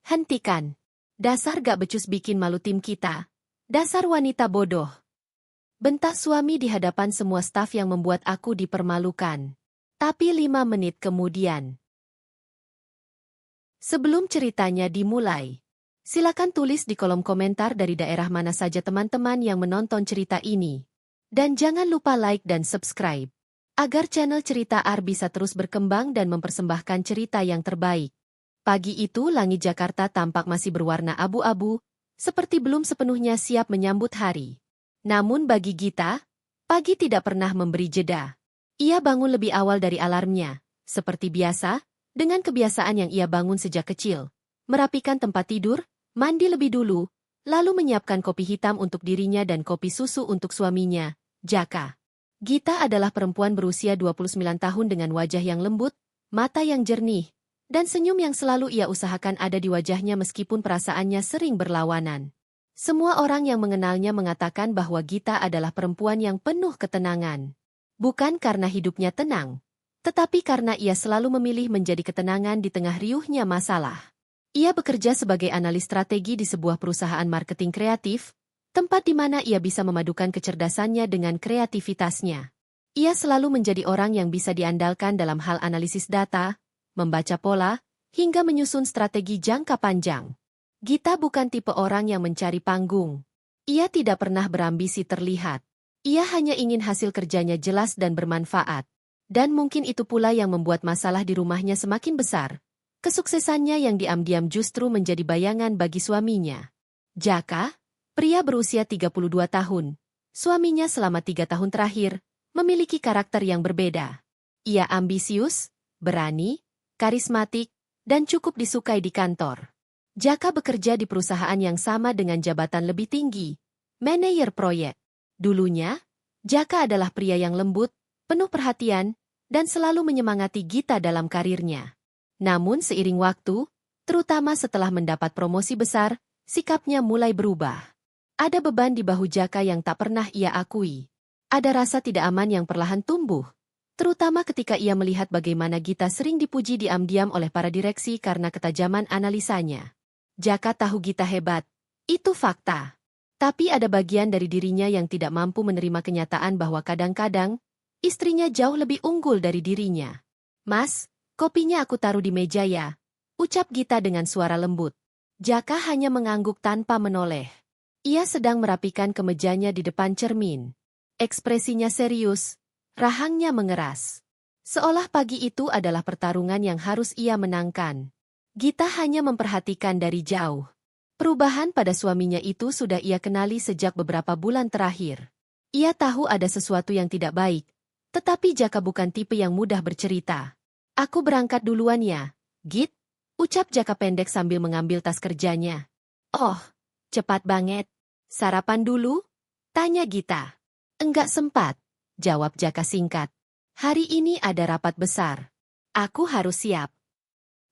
Hentikan. Dasar gak becus bikin malu tim kita. Dasar wanita bodoh. Bentak suami di hadapan semua staf yang membuat aku dipermalukan. Tapi 5 menit kemudian. Sebelum ceritanya dimulai, silakan tulis di kolom komentar dari daerah mana saja teman-teman yang menonton cerita ini. Dan jangan lupa like dan subscribe, agar channel Cerita Ar bisa terus berkembang dan mempersembahkan cerita yang terbaik. Pagi itu langit Jakarta tampak masih berwarna abu-abu, seperti belum sepenuhnya siap menyambut hari. Namun bagi Gita, pagi tidak pernah memberi jeda. Ia bangun lebih awal dari alarmnya, seperti biasa, dengan kebiasaan yang ia bangun sejak kecil. Merapikan tempat tidur, mandi lebih dulu, lalu menyiapkan kopi hitam untuk dirinya dan kopi susu untuk suaminya, Jaka. Gita adalah perempuan berusia 29 tahun dengan wajah yang lembut, mata yang jernih, dan senyum yang selalu ia usahakan ada di wajahnya meskipun perasaannya sering berlawanan. Semua orang yang mengenalnya mengatakan bahwa Gita adalah perempuan yang penuh ketenangan. Bukan karena hidupnya tenang, tetapi karena ia selalu memilih menjadi ketenangan di tengah riuhnya masalah. Ia bekerja sebagai analis strategi di sebuah perusahaan marketing kreatif, tempat di mana ia bisa memadukan kecerdasannya dengan kreativitasnya. Ia selalu menjadi orang yang bisa diandalkan dalam hal analisis data, membaca pola, hingga menyusun strategi jangka panjang. Gita bukan tipe orang yang mencari panggung. Ia tidak pernah berambisi terlihat. Ia hanya ingin hasil kerjanya jelas dan bermanfaat. Dan mungkin itu pula yang membuat masalah di rumahnya semakin besar. Kesuksesannya yang diam-diam justru menjadi bayangan bagi suaminya. Jaka, pria berusia 32 tahun, suaminya selama 3 tahun terakhir, memiliki karakter yang berbeda. Ia ambisius, berani, karismatik, dan cukup disukai di kantor. Jaka bekerja di perusahaan yang sama dengan jabatan lebih tinggi, manajer proyek. Dulunya, Jaka adalah pria yang lembut, penuh perhatian, dan selalu menyemangati Gita dalam karirnya. Namun seiring waktu, terutama setelah mendapat promosi besar, sikapnya mulai berubah. Ada beban di bahu Jaka yang tak pernah ia akui. Ada rasa tidak aman yang perlahan tumbuh. Terutama ketika ia melihat bagaimana Gita sering dipuji diam-diam oleh para direksi karena ketajaman analisanya. Jaka tahu Gita hebat. Itu fakta. Tapi ada bagian dari dirinya yang tidak mampu menerima kenyataan bahwa kadang-kadang, istrinya jauh lebih unggul dari dirinya. "Mas, kopinya aku taruh di meja ya," ucap Gita dengan suara lembut. Jaka hanya mengangguk tanpa menoleh. Ia sedang merapikan kemejanya di depan cermin. Ekspresinya serius. Rahangnya mengeras. Seolah pagi itu adalah pertarungan yang harus ia menangkan. Gita hanya memperhatikan dari jauh. Perubahan pada suaminya itu sudah ia kenali sejak beberapa bulan terakhir. Ia tahu ada sesuatu yang tidak baik, tetapi Jaka bukan tipe yang mudah bercerita. "Aku berangkat duluan ya, Git," ucap Jaka pendek sambil mengambil tas kerjanya. "Oh, cepat banget. Sarapan dulu?" tanya Gita. "Enggak sempat," jawab Jaka singkat. "Hari ini ada rapat besar. Aku harus siap."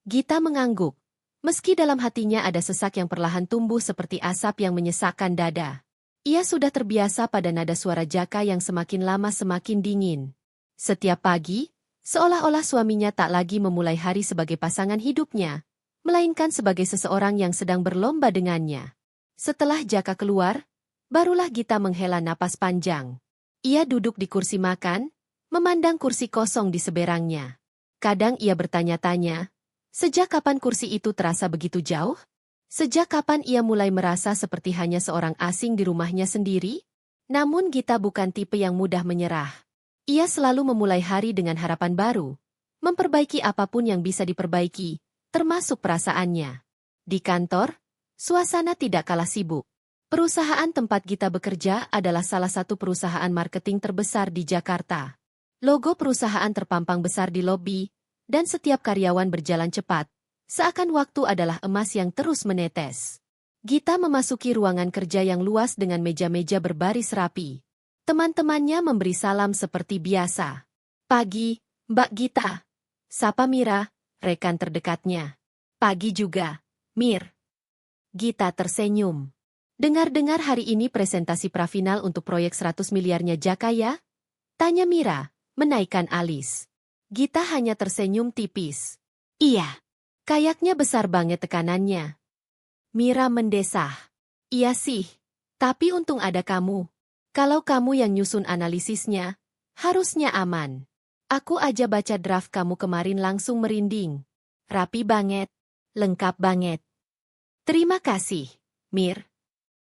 Gita mengangguk. Meski dalam hatinya ada sesak yang perlahan tumbuh seperti asap yang menyesakkan dada. Ia sudah terbiasa pada nada suara Jaka yang semakin lama semakin dingin. Setiap pagi, seolah-olah suaminya tak lagi memulai hari sebagai pasangan hidupnya, melainkan sebagai seseorang yang sedang berlomba dengannya. Setelah Jaka keluar, barulah Gita menghela napas panjang. Ia duduk di kursi makan, memandang kursi kosong di seberangnya. Kadang ia bertanya-tanya, sejak kapan kursi itu terasa begitu jauh? Sejak kapan ia mulai merasa seperti hanya seorang asing di rumahnya sendiri? Namun Gita bukan tipe yang mudah menyerah. Ia selalu memulai hari dengan harapan baru, memperbaiki apapun yang bisa diperbaiki, termasuk perasaannya. Di kantor, suasana tidak kalah sibuk. Perusahaan tempat Gita bekerja adalah salah satu perusahaan marketing terbesar di Jakarta. Logo perusahaan terpampang besar di lobi, dan setiap karyawan berjalan cepat, seakan waktu adalah emas yang terus menetes. Gita memasuki ruangan kerja yang luas dengan meja-meja berbaris rapi. Teman-temannya memberi salam seperti biasa. "Pagi, Mbak Gita," sapa Mira, rekan terdekatnya. "Pagi juga, Mir." Gita tersenyum. "Dengar-dengar hari ini presentasi prafinal untuk proyek 100 miliarnya Jaka ya?" tanya Mira, menaikkan alis. Gita hanya tersenyum tipis. "Iya. Kayaknya besar banget tekanannya," Mira mendesah. Iya sih, tapi untung ada kamu. Kalau kamu yang nyusun analisisnya, harusnya aman. Aku aja baca draft kamu kemarin langsung merinding. Rapi banget, lengkap banget. Terima kasih, Mir.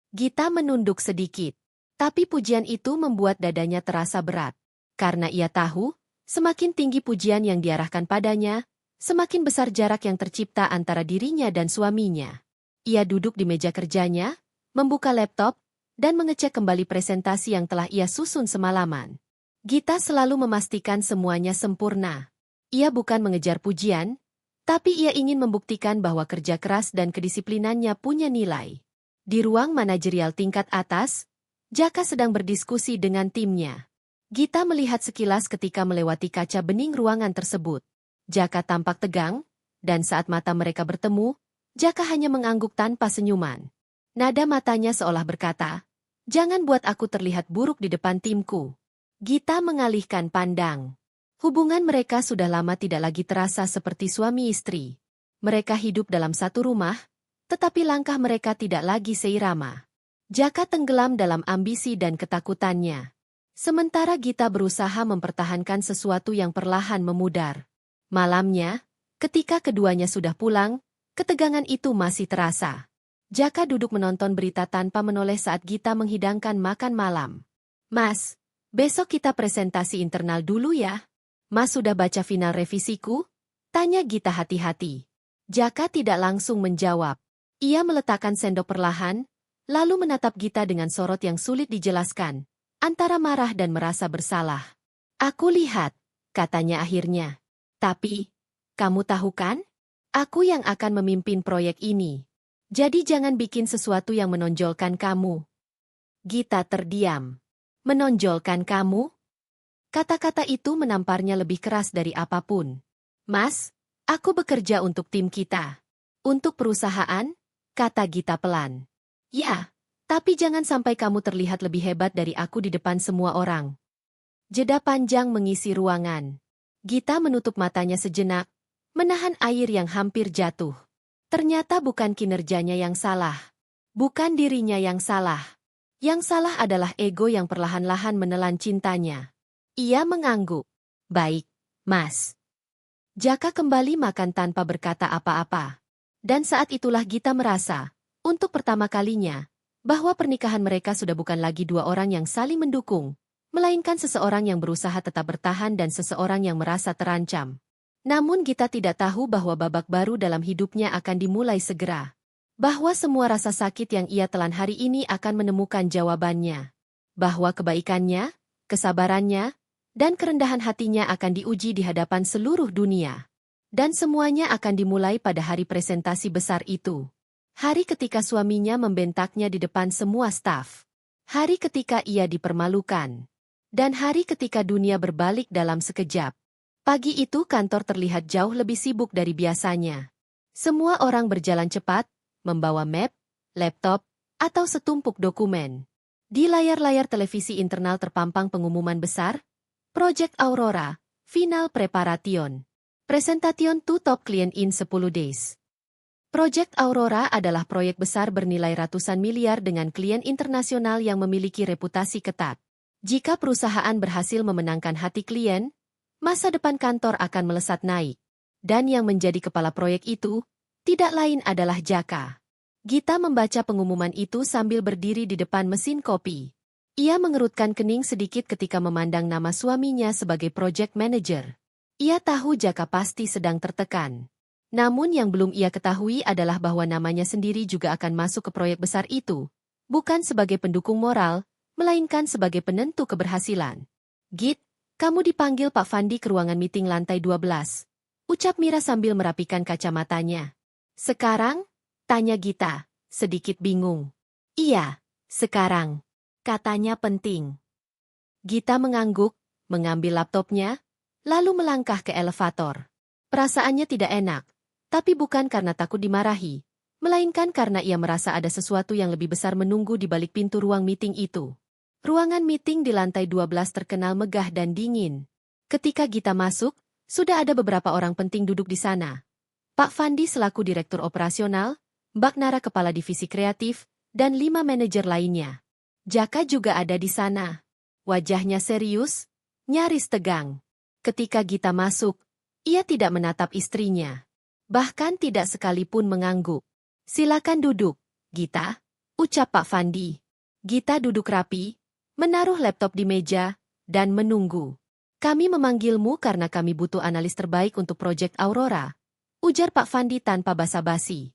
Gita menunduk sedikit. Tapi pujian itu membuat dadanya terasa berat. Karena ia tahu, semakin tinggi pujian yang diarahkan padanya, semakin besar jarak yang tercipta antara dirinya dan suaminya. Ia duduk di meja kerjanya, membuka laptop, dan mengecek kembali presentasi yang telah ia susun semalaman. Gita selalu memastikan semuanya sempurna. Ia bukan mengejar pujian, tapi ia ingin membuktikan bahwa kerja keras dan kedisiplinannya punya nilai. Di ruang manajerial tingkat atas, Jaka sedang berdiskusi dengan timnya. Gita melihat sekilas ketika melewati kaca bening ruangan tersebut. Jaka tampak tegang, dan saat mata mereka bertemu, Jaka hanya mengangguk tanpa senyuman. Nada matanya seolah berkata, "Jangan buat aku terlihat buruk di depan timku." Gita mengalihkan pandang. Hubungan mereka sudah lama tidak lagi terasa seperti suami istri. Mereka hidup dalam satu rumah, tetapi langkah mereka tidak lagi seirama. Jaka tenggelam dalam ambisi dan ketakutannya. Sementara Gita berusaha mempertahankan sesuatu yang perlahan memudar. Malamnya, ketika keduanya sudah pulang, ketegangan itu masih terasa. Jaka duduk menonton berita tanpa menoleh saat Gita menghidangkan makan malam. "Mas, besok kita presentasi internal dulu ya. Mas sudah baca final revisiku?" tanya Gita hati-hati. Jaka tidak langsung menjawab. Ia meletakkan sendok perlahan, lalu menatap Gita dengan sorot yang sulit dijelaskan, antara marah dan merasa bersalah. "Aku lihat," katanya akhirnya. "Tapi, kamu tahu kan? Aku yang akan memimpin proyek ini. Jadi jangan bikin sesuatu yang menonjolkan kamu." Gita terdiam. "Menonjolkan kamu?" Kata-kata itu menamparnya lebih keras dari apapun. "Mas, aku bekerja untuk tim kita. Untuk perusahaan," kata Gita pelan. "Ya, tapi jangan sampai kamu terlihat lebih hebat dari aku di depan semua orang." Jeda panjang mengisi ruangan. Gita menutup matanya sejenak, menahan air yang hampir jatuh. Ternyata bukan kinerjanya yang salah. Bukan dirinya yang salah. Yang salah adalah ego yang perlahan-lahan menelan cintanya. Ia mengangguk. "Baik, Mas." Jaka kembali makan tanpa berkata apa-apa. Dan saat itulah Gita merasa, untuk pertama kalinya, bahwa pernikahan mereka sudah bukan lagi dua orang yang saling mendukung, melainkan seseorang yang berusaha tetap bertahan dan seseorang yang merasa terancam. Namun Gita tidak tahu bahwa babak baru dalam hidupnya akan dimulai segera. Bahwa semua rasa sakit yang ia telan hari ini akan menemukan jawabannya. Bahwa kebaikannya, kesabarannya, dan kerendahan hatinya akan diuji di hadapan seluruh dunia. Dan semuanya akan dimulai pada hari presentasi besar itu. Hari ketika suaminya membentaknya di depan semua staf. Hari ketika ia dipermalukan. Dan hari ketika dunia berbalik dalam sekejap. Pagi itu kantor terlihat jauh lebih sibuk dari biasanya. Semua orang berjalan cepat, membawa map, laptop, atau setumpuk dokumen. Di layar-layar televisi internal terpampang pengumuman besar, Project Aurora, Final Preparation. Presentation to Top Client in 10 Days. Project Aurora adalah proyek besar bernilai ratusan miliar dengan klien internasional yang memiliki reputasi ketat. Jika perusahaan berhasil memenangkan hati klien, masa depan kantor akan melesat naik. Dan yang menjadi kepala proyek itu, tidak lain adalah Jaka. Gita membaca pengumuman itu sambil berdiri di depan mesin kopi. Ia mengerutkan kening sedikit ketika memandang nama suaminya sebagai project manager. Ia tahu Jaka pasti sedang tertekan. Namun yang belum ia ketahui adalah bahwa namanya sendiri juga akan masuk ke proyek besar itu, bukan sebagai pendukung moral, melainkan sebagai penentu keberhasilan. "Git, kamu dipanggil Pak Fandi ke ruangan meeting lantai 12, ucap Mira sambil merapikan kacamatanya. "Sekarang?" tanya Gita, sedikit bingung. "Iya, sekarang," katanya penting. Gita mengangguk, mengambil laptopnya, lalu melangkah ke elevator. Perasaannya tidak enak. Tapi bukan karena takut dimarahi, melainkan karena ia merasa ada sesuatu yang lebih besar menunggu di balik pintu ruang meeting itu. Ruangan meeting di lantai 12 terkenal megah dan dingin. Ketika Gita masuk, sudah ada beberapa orang penting duduk di sana. Pak Fandi selaku direktur operasional, Mbak Nara kepala divisi kreatif, dan 5 manajer lainnya. Jaka juga ada di sana. Wajahnya serius, nyaris tegang. Ketika Gita masuk, ia tidak menatap istrinya. Bahkan tidak sekalipun mengangguk. Silakan duduk, Gita, ucap Pak Fandi. Gita duduk rapi, menaruh laptop di meja, dan menunggu. Kami memanggilmu karena kami butuh analis terbaik untuk proyek Aurora, ujar Pak Fandi tanpa basa-basi.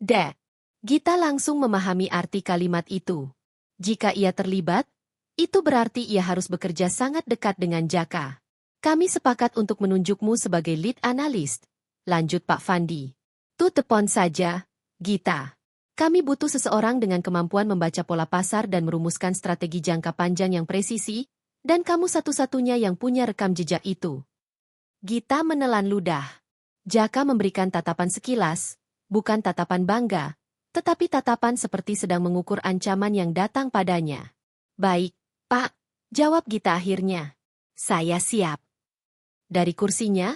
Dek. Gita langsung memahami arti kalimat itu. Jika ia terlibat, itu berarti ia harus bekerja sangat dekat dengan Jaka. Kami sepakat untuk menunjukmu sebagai lead analyst, lanjut Pak Fandi. To the point saja, Gita. Kami butuh seseorang dengan kemampuan membaca pola pasar dan merumuskan strategi jangka panjang yang presisi, dan kamu satu-satunya yang punya rekam jejak itu. Gita menelan ludah. Jaka memberikan tatapan sekilas, bukan tatapan bangga, tetapi tatapan seperti sedang mengukur ancaman yang datang padanya. Baik, Pak, jawab Gita akhirnya. Saya siap. Dari kursinya,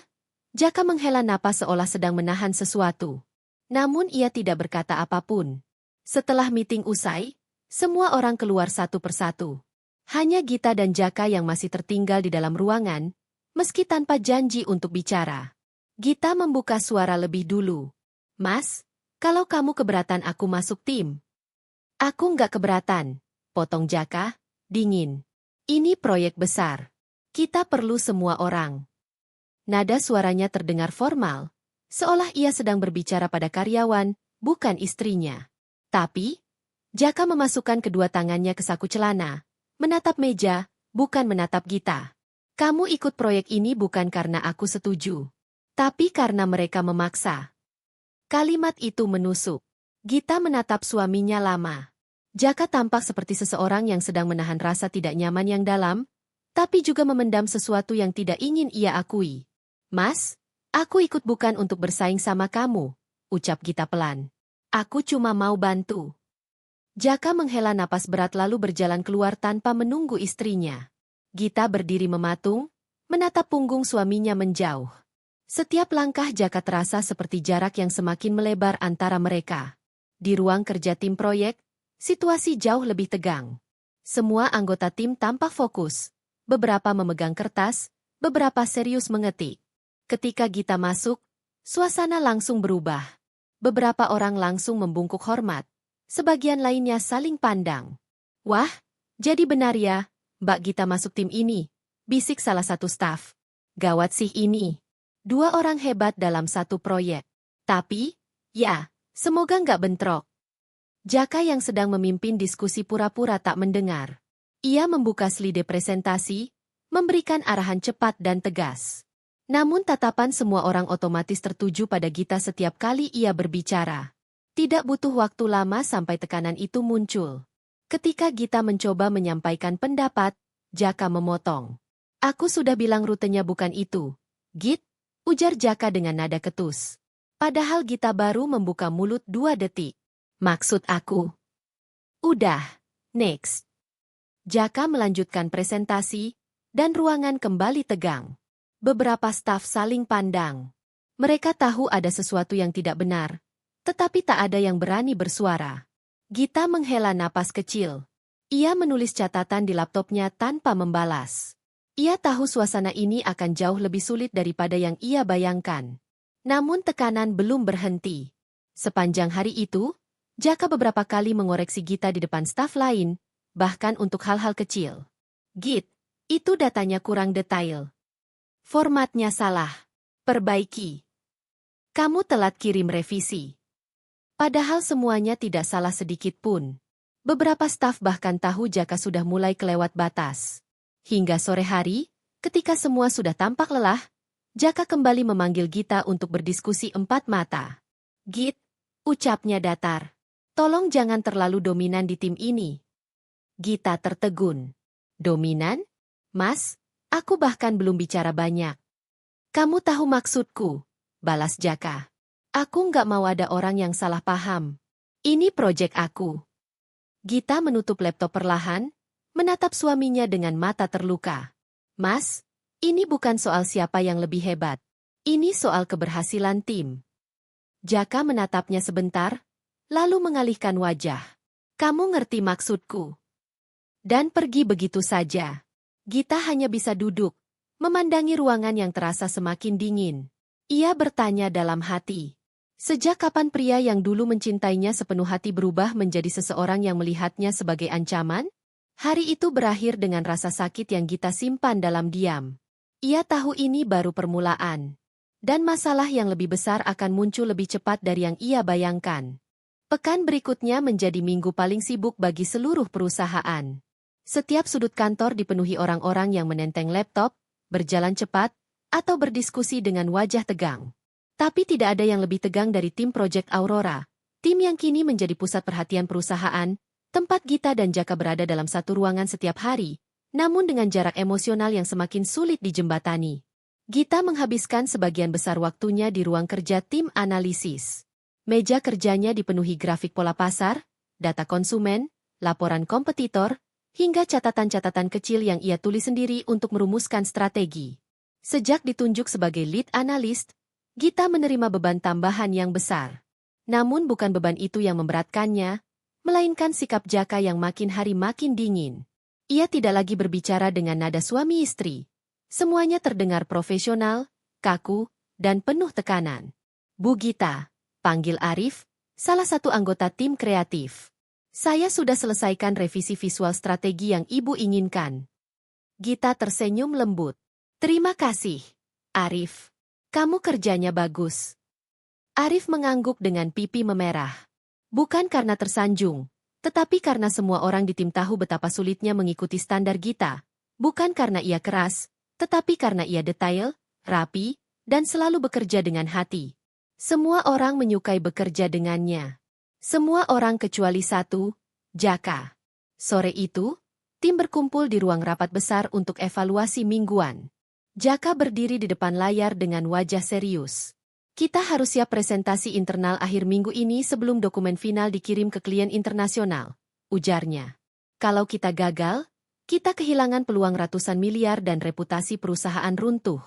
Jaka menghela napas seolah sedang menahan sesuatu. Namun ia tidak berkata apapun. Setelah meeting usai, semua orang keluar satu persatu. Hanya Gita dan Jaka yang masih tertinggal di dalam ruangan, meski tanpa janji untuk bicara. Gita membuka suara lebih dulu. Mas, kalau kamu keberatan aku masuk tim. Aku nggak keberatan, potong Jaka, dingin. Ini proyek besar. Kita perlu semua orang. Nada suaranya terdengar formal, seolah ia sedang berbicara pada karyawan, bukan istrinya. Tapi, Jaka memasukkan kedua tangannya ke saku celana, menatap meja, bukan menatap Gita. Kamu ikut proyek ini bukan karena aku setuju, tapi karena mereka memaksa. Kalimat itu menusuk. Gita menatap suaminya lama. Jaka tampak seperti seseorang yang sedang menahan rasa tidak nyaman yang dalam, tapi juga memendam sesuatu yang tidak ingin ia akui. Mas, aku ikut bukan untuk bersaing sama kamu, ucap Gita pelan. Aku cuma mau bantu. Jaka menghela napas berat lalu berjalan keluar tanpa menunggu istrinya. Gita berdiri mematung, menatap punggung suaminya menjauh. Setiap langkah Jaka terasa seperti jarak yang semakin melebar antara mereka. Di ruang kerja tim proyek, situasi jauh lebih tegang. Semua anggota tim tampak fokus. Beberapa memegang kertas, beberapa serius mengetik. Ketika Gita masuk, suasana langsung berubah. Beberapa orang langsung membungkuk hormat. Sebagian lainnya saling pandang. Wah, jadi benar ya, Mbak Gita masuk tim ini, bisik salah satu staf. Gawat sih ini. 2 orang hebat dalam satu proyek. Tapi, ya, semoga nggak bentrok. Jaka yang sedang memimpin diskusi pura-pura tak mendengar. Ia membuka slide presentasi, memberikan arahan cepat dan tegas. Namun tatapan semua orang otomatis tertuju pada Gita setiap kali ia berbicara. Tidak butuh waktu lama sampai tekanan itu muncul. Ketika Gita mencoba menyampaikan pendapat, Jaka memotong. Aku sudah bilang rutenya bukan itu, Git. Ujar Jaka dengan nada ketus. Padahal Gita baru membuka mulut 2 detik. Maksud aku. Udah, next. Jaka melanjutkan presentasi, dan ruangan kembali tegang. Beberapa staf saling pandang. Mereka tahu ada sesuatu yang tidak benar, tetapi tak ada yang berani bersuara. Gita menghela napas kecil. Ia menulis catatan di laptopnya tanpa membalas. Ia tahu suasana ini akan jauh lebih sulit daripada yang ia bayangkan. Namun tekanan belum berhenti. Sepanjang hari itu, Jaka beberapa kali mengoreksi Gita di depan staf lain, bahkan untuk hal-hal kecil. Git, itu datanya kurang detail. Formatnya salah. Perbaiki. Kamu telat kirim revisi. Padahal semuanya tidak salah sedikit pun. Beberapa staf bahkan tahu Jaka sudah mulai kelewat batas. Hingga sore hari, ketika semua sudah tampak lelah, Jaka kembali memanggil Gita untuk berdiskusi 4 mata. Git, ucapnya datar. Tolong jangan terlalu dominan di tim ini. Gita tertegun. Dominan? Mas, aku bahkan belum bicara banyak. Kamu tahu maksudku, balas Jaka. Aku nggak mau ada orang yang salah paham. Ini proyek aku. Gita menutup laptop perlahan, menatap suaminya dengan mata terluka. Mas, ini bukan soal siapa yang lebih hebat. Ini soal keberhasilan tim. Jaka menatapnya sebentar, lalu mengalihkan wajah. Kamu ngerti maksudku? Dan pergi begitu saja. Gita hanya bisa duduk, memandangi ruangan yang terasa semakin dingin. Ia bertanya dalam hati. Sejak kapan pria yang dulu mencintainya sepenuh hati berubah menjadi seseorang yang melihatnya sebagai ancaman? Hari itu berakhir dengan rasa sakit yang Gita simpan dalam diam. Ia tahu ini baru permulaan. Dan masalah yang lebih besar akan muncul lebih cepat dari yang ia bayangkan. Pekan berikutnya menjadi minggu paling sibuk bagi seluruh perusahaan. Setiap sudut kantor dipenuhi orang-orang yang menenteng laptop, berjalan cepat, atau berdiskusi dengan wajah tegang. Tapi tidak ada yang lebih tegang dari tim Project Aurora, tim yang kini menjadi pusat perhatian perusahaan, tempat Gita dan Jaka berada dalam satu ruangan setiap hari, namun dengan jarak emosional yang semakin sulit dijembatani. Gita menghabiskan sebagian besar waktunya di ruang kerja tim analisis. Meja kerjanya dipenuhi grafik pola pasar, data konsumen, laporan kompetitor, hingga catatan-catatan kecil yang ia tulis sendiri untuk merumuskan strategi. Sejak ditunjuk sebagai lead analyst, Gita menerima beban tambahan yang besar. Namun bukan beban itu yang memberatkannya, melainkan sikap Jaka yang makin hari makin dingin. Ia tidak lagi berbicara dengan nada suami istri. Semuanya terdengar profesional, kaku, dan penuh tekanan. Bu Gita, panggil Arif, salah satu anggota tim kreatif. Saya sudah selesaikan revisi visual strategi yang Ibu inginkan. Gita tersenyum lembut. Terima kasih, Arif. Kamu kerjanya bagus. Arif mengangguk dengan pipi memerah. Bukan karena tersanjung, tetapi karena semua orang di tim tahu betapa sulitnya mengikuti standar Gita. Bukan karena ia keras, tetapi karena ia detail, rapi, dan selalu bekerja dengan hati. Semua orang menyukai bekerja dengannya. Semua orang kecuali satu, Jaka. Sore itu, tim berkumpul di ruang rapat besar untuk evaluasi mingguan. Jaka berdiri di depan layar dengan wajah serius. Kita harus siap presentasi internal akhir minggu ini sebelum dokumen final dikirim ke klien internasional, ujarnya. Kalau kita gagal, kita kehilangan peluang ratusan miliar dan reputasi perusahaan runtuh.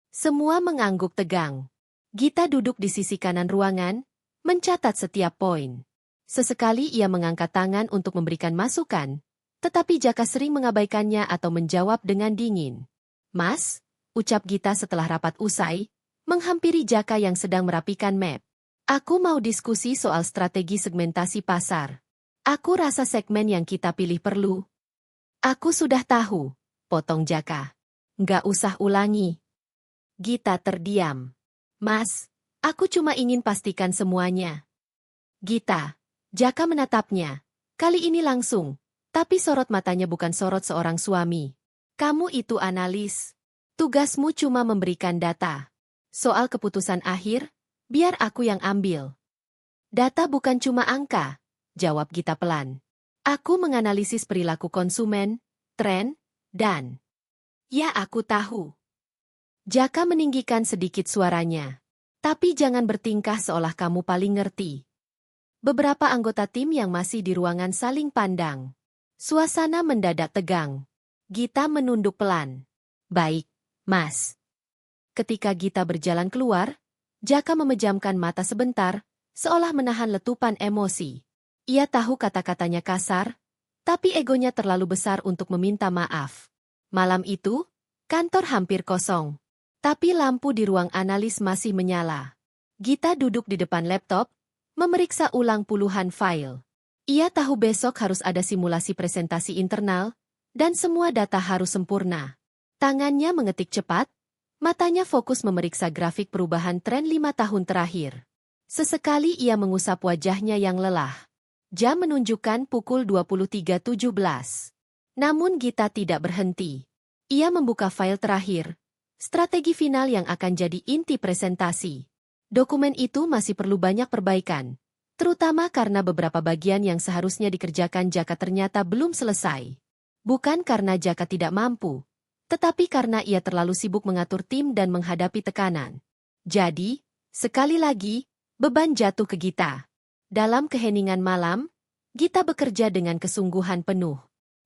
Semua mengangguk tegang. Gita duduk di sisi kanan ruangan, mencatat setiap poin. Sesekali ia mengangkat tangan untuk memberikan masukan, tetapi Jaka sering mengabaikannya atau menjawab dengan dingin. Mas, ucap Gita setelah rapat usai, menghampiri Jaka yang sedang merapikan map. Aku mau diskusi soal strategi segmentasi pasar. Aku rasa segmen yang kita pilih perlu. Aku sudah tahu, potong Jaka. Nggak usah ulangi. Gita terdiam. Mas, aku cuma ingin pastikan semuanya. Gita, Jaka menatapnya. Kali ini langsung, tapi sorot matanya bukan sorot seorang suami. Kamu itu analis. Tugasmu cuma memberikan data. Soal keputusan akhir, biar aku yang ambil. Data bukan cuma angka, jawab Gita pelan. Aku menganalisis perilaku konsumen, tren, dan... Ya aku tahu. Jaka meninggikan sedikit suaranya. Tapi jangan bertingkah seolah kamu paling ngerti. Beberapa anggota tim yang masih di ruangan saling pandang. Suasana mendadak tegang. Gita menunduk pelan. Baik, Mas. Ketika Gita berjalan keluar, Jaka memejamkan mata sebentar, seolah menahan letupan emosi. Ia tahu kata-katanya kasar, tapi egonya terlalu besar untuk meminta maaf. Malam itu, kantor hampir kosong. Tapi lampu di ruang analis masih menyala. Gita duduk di depan laptop, memeriksa ulang puluhan file. Ia tahu besok harus ada simulasi presentasi internal, dan semua data harus sempurna. Tangannya mengetik cepat, matanya fokus memeriksa grafik perubahan tren 5 tahun terakhir. Sesekali ia mengusap wajahnya yang lelah. Jam menunjukkan pukul 23.17. Namun Gita tidak berhenti. Ia membuka file terakhir. Strategi final yang akan jadi inti presentasi. Dokumen itu masih perlu banyak perbaikan, terutama karena beberapa bagian yang seharusnya dikerjakan Jaka ternyata belum selesai. Bukan karena Jaka tidak mampu, tetapi karena ia terlalu sibuk mengatur tim dan menghadapi tekanan. Jadi, sekali lagi, beban jatuh ke Gita. Dalam keheningan malam, Gita bekerja dengan kesungguhan penuh.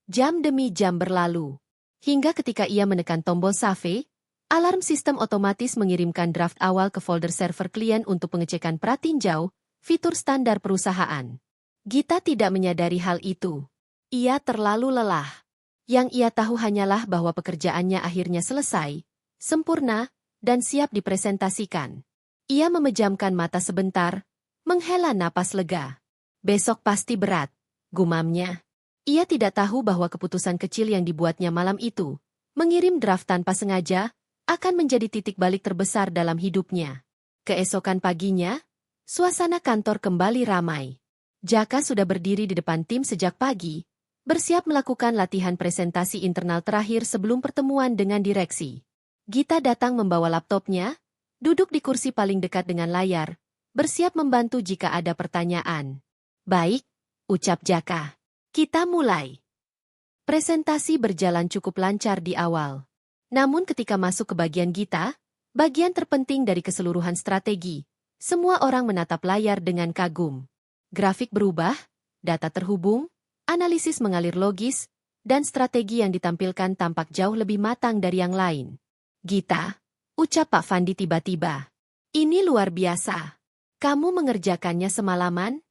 Jam demi jam berlalu. Hingga ketika ia menekan tombol save, alarm sistem otomatis mengirimkan draft awal ke folder server klien untuk pengecekan pratinjau, fitur standar perusahaan. Gita tidak menyadari hal itu. Ia terlalu lelah. Yang ia tahu hanyalah bahwa pekerjaannya akhirnya selesai, sempurna, dan siap dipresentasikan. Ia memejamkan mata sebentar, menghela napas lega. Besok pasti berat, gumamnya. Ia tidak tahu bahwa keputusan kecil yang dibuatnya malam itu, mengirim draft tanpa sengaja, akan menjadi titik balik terbesar dalam hidupnya. Keesokan paginya, suasana kantor kembali ramai. Jaka sudah berdiri di depan tim sejak pagi, bersiap melakukan latihan presentasi internal terakhir sebelum pertemuan dengan direksi. Gita datang membawa laptopnya, duduk di kursi paling dekat dengan layar, bersiap membantu jika ada pertanyaan. Baik, ucap Jaka. Kita mulai. Presentasi berjalan cukup lancar di awal. Namun ketika masuk ke bagian Gita, bagian terpenting dari keseluruhan strategi, semua orang menatap layar dengan kagum. Grafik berubah, data terhubung, analisis mengalir logis, dan strategi yang ditampilkan tampak jauh lebih matang dari yang lain. Gita, ucap Pak Fandi tiba-tiba. Ini luar biasa. Kamu mengerjakannya semalaman?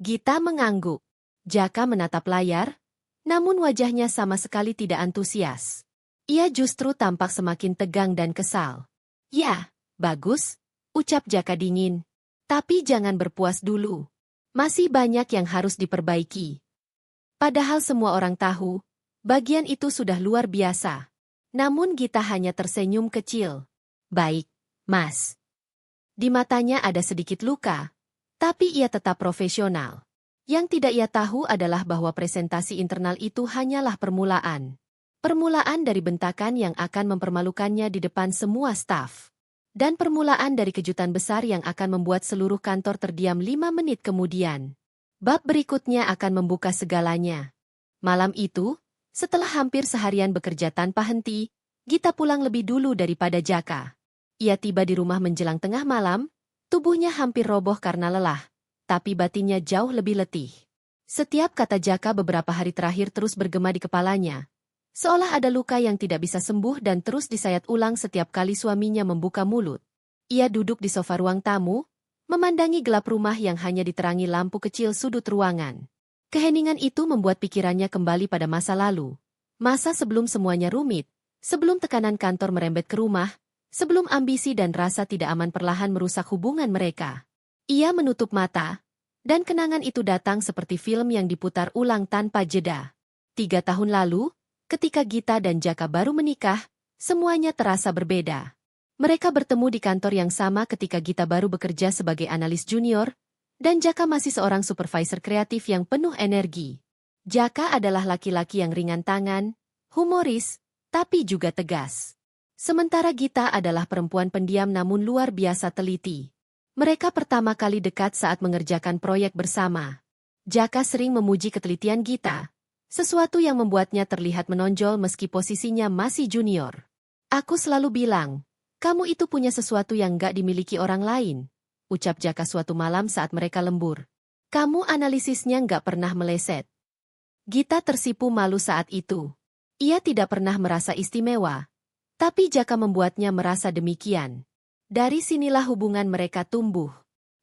Gita mengangguk. Jaka menatap layar, namun wajahnya sama sekali tidak antusias. Ia justru tampak semakin tegang dan kesal. Ya, bagus, ucap Jaka dingin. Tapi jangan berpuas dulu. Masih banyak yang harus diperbaiki. Padahal semua orang tahu, bagian itu sudah luar biasa. Namun Gita hanya tersenyum kecil. Baik, Mas. Di matanya ada sedikit luka, tapi ia tetap profesional. Yang tidak ia tahu adalah bahwa presentasi internal itu hanyalah permulaan. Permulaan dari bentakan yang akan mempermalukannya di depan semua staf. Dan permulaan dari kejutan besar yang akan membuat seluruh kantor terdiam 5 menit kemudian. Bab berikutnya akan membuka segalanya. Malam itu, setelah hampir seharian bekerja tanpa henti, Gita pulang lebih dulu daripada Jaka. Ia tiba di rumah menjelang tengah malam, tubuhnya hampir roboh karena lelah. Tapi batinnya jauh lebih letih. Setiap kata Jaka beberapa hari terakhir terus bergema di kepalanya. Seolah ada luka yang tidak bisa sembuh dan terus disayat ulang setiap kali suaminya membuka mulut. Ia duduk di sofa ruang tamu, memandangi gelap rumah yang hanya diterangi lampu kecil sudut ruangan. Keheningan itu membuat pikirannya kembali pada masa lalu. Masa sebelum semuanya rumit, sebelum tekanan kantor merembet ke rumah, sebelum ambisi dan rasa tidak aman perlahan merusak hubungan mereka. Ia menutup mata, dan kenangan itu datang seperti film yang diputar ulang tanpa jeda. 3 tahun lalu, ketika Gita dan Jaka baru menikah, semuanya terasa berbeda. Mereka bertemu di kantor yang sama ketika Gita baru bekerja sebagai analis junior, dan Jaka masih seorang supervisor kreatif yang penuh energi. Jaka adalah laki-laki yang ringan tangan, humoris, tapi juga tegas. Sementara Gita adalah perempuan pendiam namun luar biasa teliti. Mereka pertama kali dekat saat mengerjakan proyek bersama. Jaka sering memuji ketelitian Gita, sesuatu yang membuatnya terlihat menonjol meski posisinya masih junior. Aku selalu bilang, kamu itu punya sesuatu yang gak dimiliki orang lain, ucap Jaka suatu malam saat mereka lembur. Kamu analisisnya gak pernah meleset. Gita tersipu malu saat itu. Ia tidak pernah merasa istimewa, tapi Jaka membuatnya merasa demikian. Dari sinilah hubungan mereka tumbuh.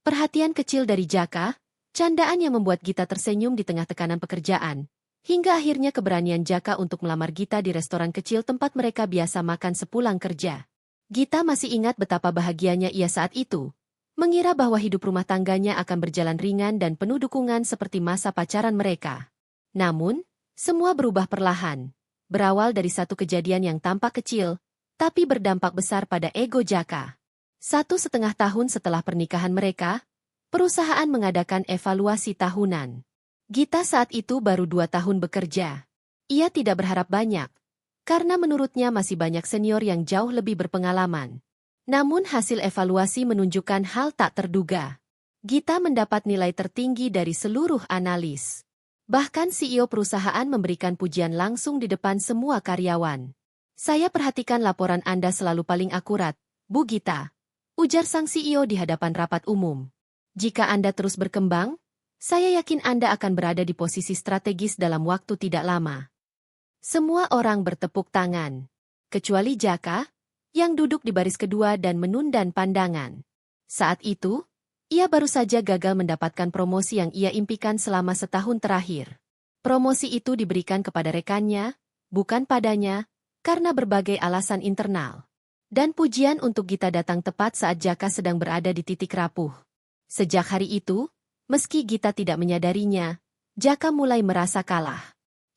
Perhatian kecil dari Jaka, candaan yang membuat Gita tersenyum di tengah tekanan pekerjaan, hingga akhirnya keberanian Jaka untuk melamar Gita di restoran kecil tempat mereka biasa makan sepulang kerja. Gita masih ingat betapa bahagianya ia saat itu, mengira bahwa hidup rumah tangganya akan berjalan ringan dan penuh dukungan seperti masa pacaran mereka. Namun, semua berubah perlahan, berawal dari satu kejadian yang tampak kecil, tapi berdampak besar pada ego Jaka. 1,5 tahun setelah pernikahan mereka, perusahaan mengadakan evaluasi tahunan. Gita saat itu baru 2 tahun bekerja. Ia tidak berharap banyak, karena menurutnya masih banyak senior yang jauh lebih berpengalaman. Namun hasil evaluasi menunjukkan hal tak terduga. Gita mendapat nilai tertinggi dari seluruh analis. Bahkan CEO perusahaan memberikan pujian langsung di depan semua karyawan. Saya perhatikan laporan Anda selalu paling akurat, Bu Gita, ujar sang CEO di hadapan rapat umum. Jika Anda terus berkembang, saya yakin Anda akan berada di posisi strategis dalam waktu tidak lama. Semua orang bertepuk tangan, kecuali Jaka, yang duduk di baris kedua dan menundang pandangan. Saat itu, Ia baru saja gagal mendapatkan promosi yang ia impikan selama setahun terakhir. Promosi itu diberikan kepada rekannya, bukan padanya, karena berbagai alasan internal. Dan pujian untuk Gita datang tepat saat Jaka sedang berada di titik rapuh. Sejak hari itu, meski Gita tidak menyadarinya, Jaka mulai merasa kalah.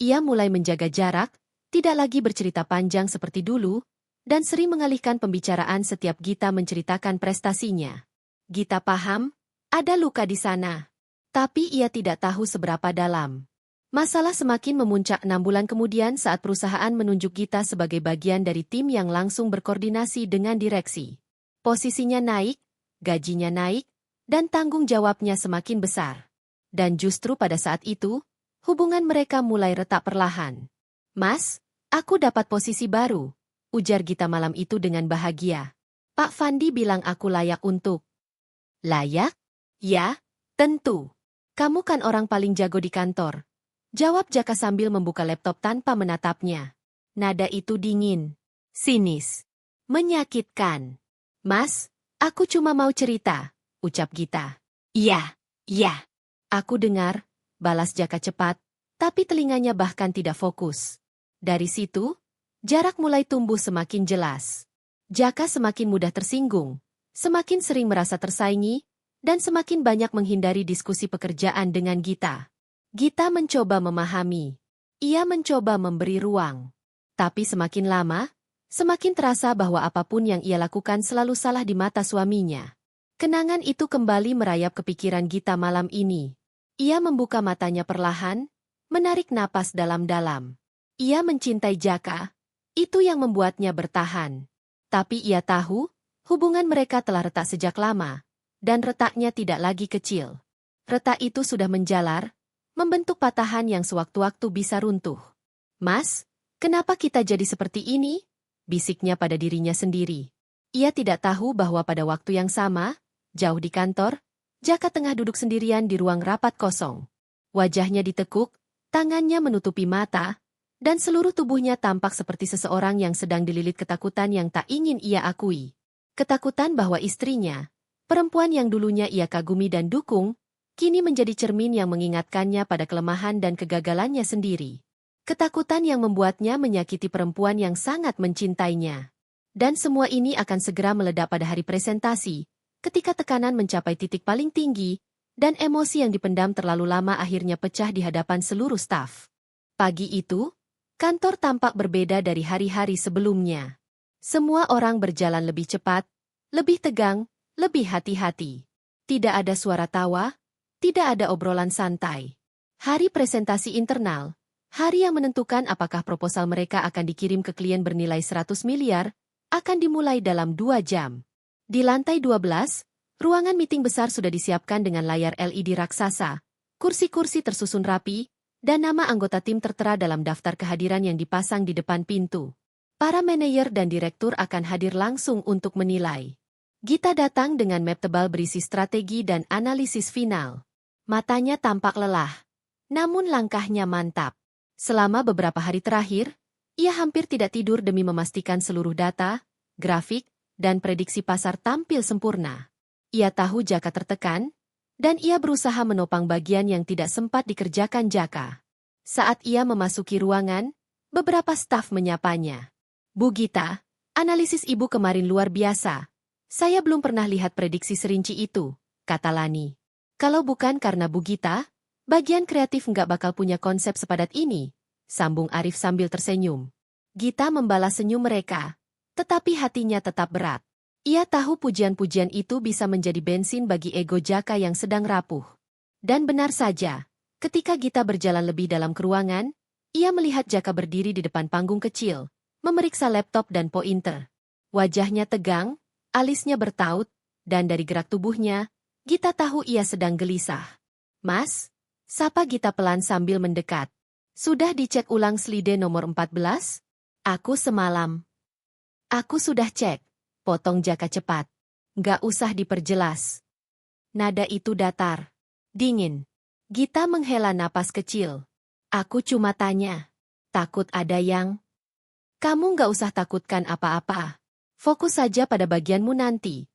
Ia mulai menjaga jarak, tidak lagi bercerita panjang seperti dulu, dan sering mengalihkan pembicaraan setiap Gita menceritakan prestasinya. Gita paham, ada luka di sana. Tapi ia tidak tahu seberapa dalam. Masalah semakin memuncak 6 bulan kemudian saat perusahaan menunjuk Gita sebagai bagian dari tim yang langsung berkoordinasi dengan direksi. Posisinya naik, gajinya naik, dan tanggung jawabnya semakin besar. Dan justru pada saat itu, hubungan mereka mulai retak perlahan. "Mas, aku dapat posisi baru," ujar Gita malam itu dengan bahagia. "Pak Fandi bilang aku layak untuk..." "Layak? Ya, tentu. Kamu kan orang paling jago di kantor," jawab Jaka sambil membuka laptop tanpa menatapnya. Nada itu dingin, sinis, menyakitkan. "Mas, aku cuma mau cerita," ucap Gita. "Iya, iya. Aku dengar," balas Jaka cepat, tapi telinganya bahkan tidak fokus. Dari situ, jarak mulai tumbuh semakin jelas. Jaka semakin mudah tersinggung, semakin sering merasa tersaingi, dan semakin banyak menghindari diskusi pekerjaan dengan Gita. Gita mencoba memahami. Ia mencoba memberi ruang. Tapi semakin lama, semakin terasa bahwa apapun yang ia lakukan selalu salah di mata suaminya. Kenangan itu kembali merayap ke pikiran Gita malam ini. Ia membuka matanya perlahan, menarik napas dalam-dalam. Ia mencintai Jaka, itu yang membuatnya bertahan. Tapi ia tahu, hubungan mereka telah retak sejak lama. Dan retaknya tidak lagi kecil. Retak itu sudah menjalar, membentuk patahan yang sewaktu-waktu bisa runtuh. "Mas, kenapa kita jadi seperti ini?" bisiknya pada dirinya sendiri. Ia tidak tahu bahwa pada waktu yang sama, jauh di kantor, Jaka tengah duduk sendirian di ruang rapat kosong. Wajahnya ditekuk, tangannya menutupi mata, dan seluruh tubuhnya tampak seperti seseorang yang sedang dililit ketakutan yang tak ingin ia akui. Ketakutan bahwa istrinya, perempuan yang dulunya ia kagumi dan dukung, kini menjadi cermin yang mengingatkannya pada kelemahan dan kegagalannya sendiri. Ketakutan yang membuatnya menyakiti perempuan yang sangat mencintainya. Dan semua ini akan segera meledak pada hari presentasi, ketika tekanan mencapai titik paling tinggi, dan emosi yang dipendam terlalu lama akhirnya pecah di hadapan seluruh staf. Pagi itu, kantor tampak berbeda dari hari-hari sebelumnya. Semua orang berjalan lebih cepat, lebih tegang, lebih hati-hati. Tidak ada suara tawa, tidak ada obrolan santai. Hari presentasi internal, hari yang menentukan apakah proposal mereka akan dikirim ke klien bernilai 100 miliar, akan dimulai dalam 2 jam. Di lantai 12, ruangan meeting besar sudah disiapkan dengan layar LED raksasa, kursi-kursi tersusun rapi, dan nama anggota tim tertera dalam daftar kehadiran yang dipasang di depan pintu. Para manajer dan direktur akan hadir langsung untuk menilai. Gita datang dengan map tebal berisi strategi dan analisis final. Matanya tampak lelah, namun langkahnya mantap. Selama beberapa hari terakhir, ia hampir tidak tidur demi memastikan seluruh data, grafik, dan prediksi pasar tampil sempurna. Ia tahu Jaka tertekan, dan ia berusaha menopang bagian yang tidak sempat dikerjakan Jaka. Saat ia memasuki ruangan, beberapa staf menyapanya. "Bu Gita, analisis ibu kemarin luar biasa. Saya belum pernah lihat prediksi serinci itu," kata Lani. "Kalau bukan karena Bu Gita, bagian kreatif nggak bakal punya konsep sepadat ini," sambung Arif sambil tersenyum. Gita membalas senyum mereka, tetapi hatinya tetap berat. Ia tahu pujian-pujian itu bisa menjadi bensin bagi ego Jaka yang sedang rapuh. Dan benar saja, ketika Gita berjalan lebih dalam ke ruangan, ia melihat Jaka berdiri di depan panggung kecil, memeriksa laptop dan pointer. Wajahnya tegang, alisnya bertaut, dan dari gerak tubuhnya, Gita tahu ia sedang gelisah. "Mas," sapa Gita pelan sambil mendekat. "Sudah dicek ulang slide nomor 14? Aku semalam." "Aku sudah cek," potong Jaka cepat. "Nggak usah diperjelas." Nada itu datar, dingin. Gita menghela napas kecil. "Aku cuma tanya. Takut ada yang..." "Kamu nggak usah takutkan apa-apa. Fokus saja pada bagianmu nanti,"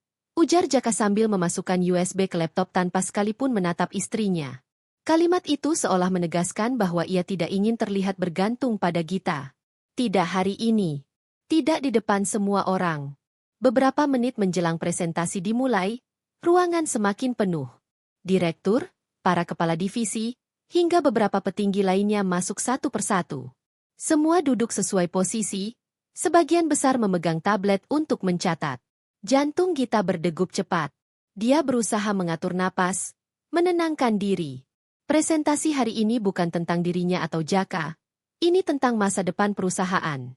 Ujar Jaka sambil memasukkan USB ke laptop tanpa sekalipun menatap istrinya. Kalimat itu seolah menegaskan bahwa ia tidak ingin terlihat bergantung pada Gita. Tidak hari ini. Tidak di depan semua orang. Beberapa menit menjelang presentasi dimulai, ruangan semakin penuh. Direktur, para kepala divisi, hingga beberapa petinggi lainnya masuk satu persatu. Semua duduk sesuai posisi, sebagian besar memegang tablet untuk mencatat. Jantung Gita berdegup cepat. Dia berusaha mengatur napas, menenangkan diri. Presentasi hari ini bukan tentang dirinya atau Jaka, ini tentang masa depan perusahaan.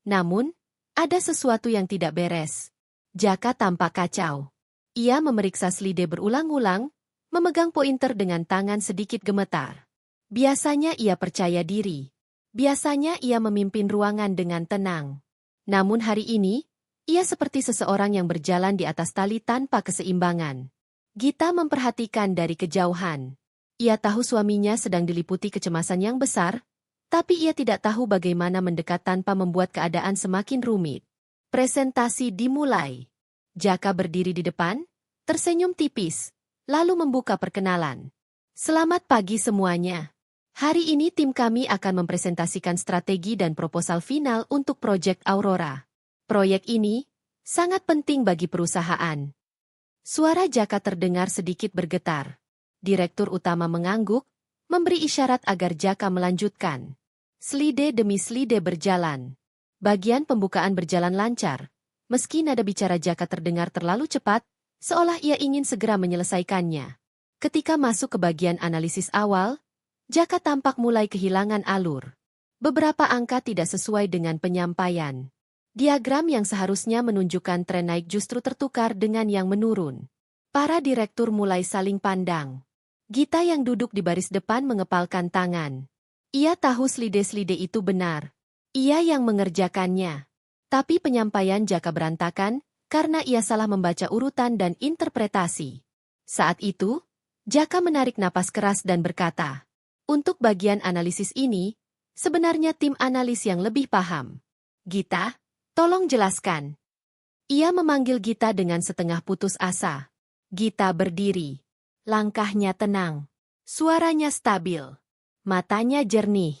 Namun, ada sesuatu yang tidak beres. Jaka tampak kacau. Ia memeriksa slide berulang-ulang, memegang pointer dengan tangan sedikit gemetar. Biasanya ia percaya diri. Biasanya ia memimpin ruangan dengan tenang. Namun hari ini, ia seperti seseorang yang berjalan di atas tali tanpa keseimbangan. Gita memperhatikan dari kejauhan. Ia tahu suaminya sedang diliputi kecemasan yang besar, tapi ia tidak tahu bagaimana mendekat tanpa membuat keadaan semakin rumit. Presentasi dimulai. Jaka berdiri di depan, tersenyum tipis, lalu membuka perkenalan. Selamat pagi semuanya. Hari ini tim kami akan mempresentasikan strategi dan proposal final untuk proyek Aurora. Proyek ini sangat penting bagi perusahaan. Suara Jaka terdengar sedikit bergetar. Direktur utama mengangguk, memberi isyarat agar Jaka melanjutkan. Slide demi slide berjalan. Bagian pembukaan berjalan lancar. Meski nada bicara Jaka terdengar terlalu cepat, seolah ia ingin segera menyelesaikannya. Ketika masuk ke bagian analisis awal, Jaka tampak mulai kehilangan alur. Beberapa angka tidak sesuai dengan penyampaian. Diagram yang seharusnya menunjukkan tren naik justru tertukar dengan yang menurun. Para direktur mulai saling pandang. Gita yang duduk di baris depan mengepalkan tangan. Ia tahu slide-slide itu benar. Ia yang mengerjakannya. Tapi penyampaian Jaka berantakan karena ia salah membaca urutan dan interpretasi. Saat itu, Jaka menarik napas keras dan berkata, "Untuk bagian analisis ini, sebenarnya tim analis yang lebih paham. Gita, tolong jelaskan." Ia memanggil Gita dengan setengah putus asa. Gita berdiri. Langkahnya tenang. Suaranya stabil. Matanya jernih.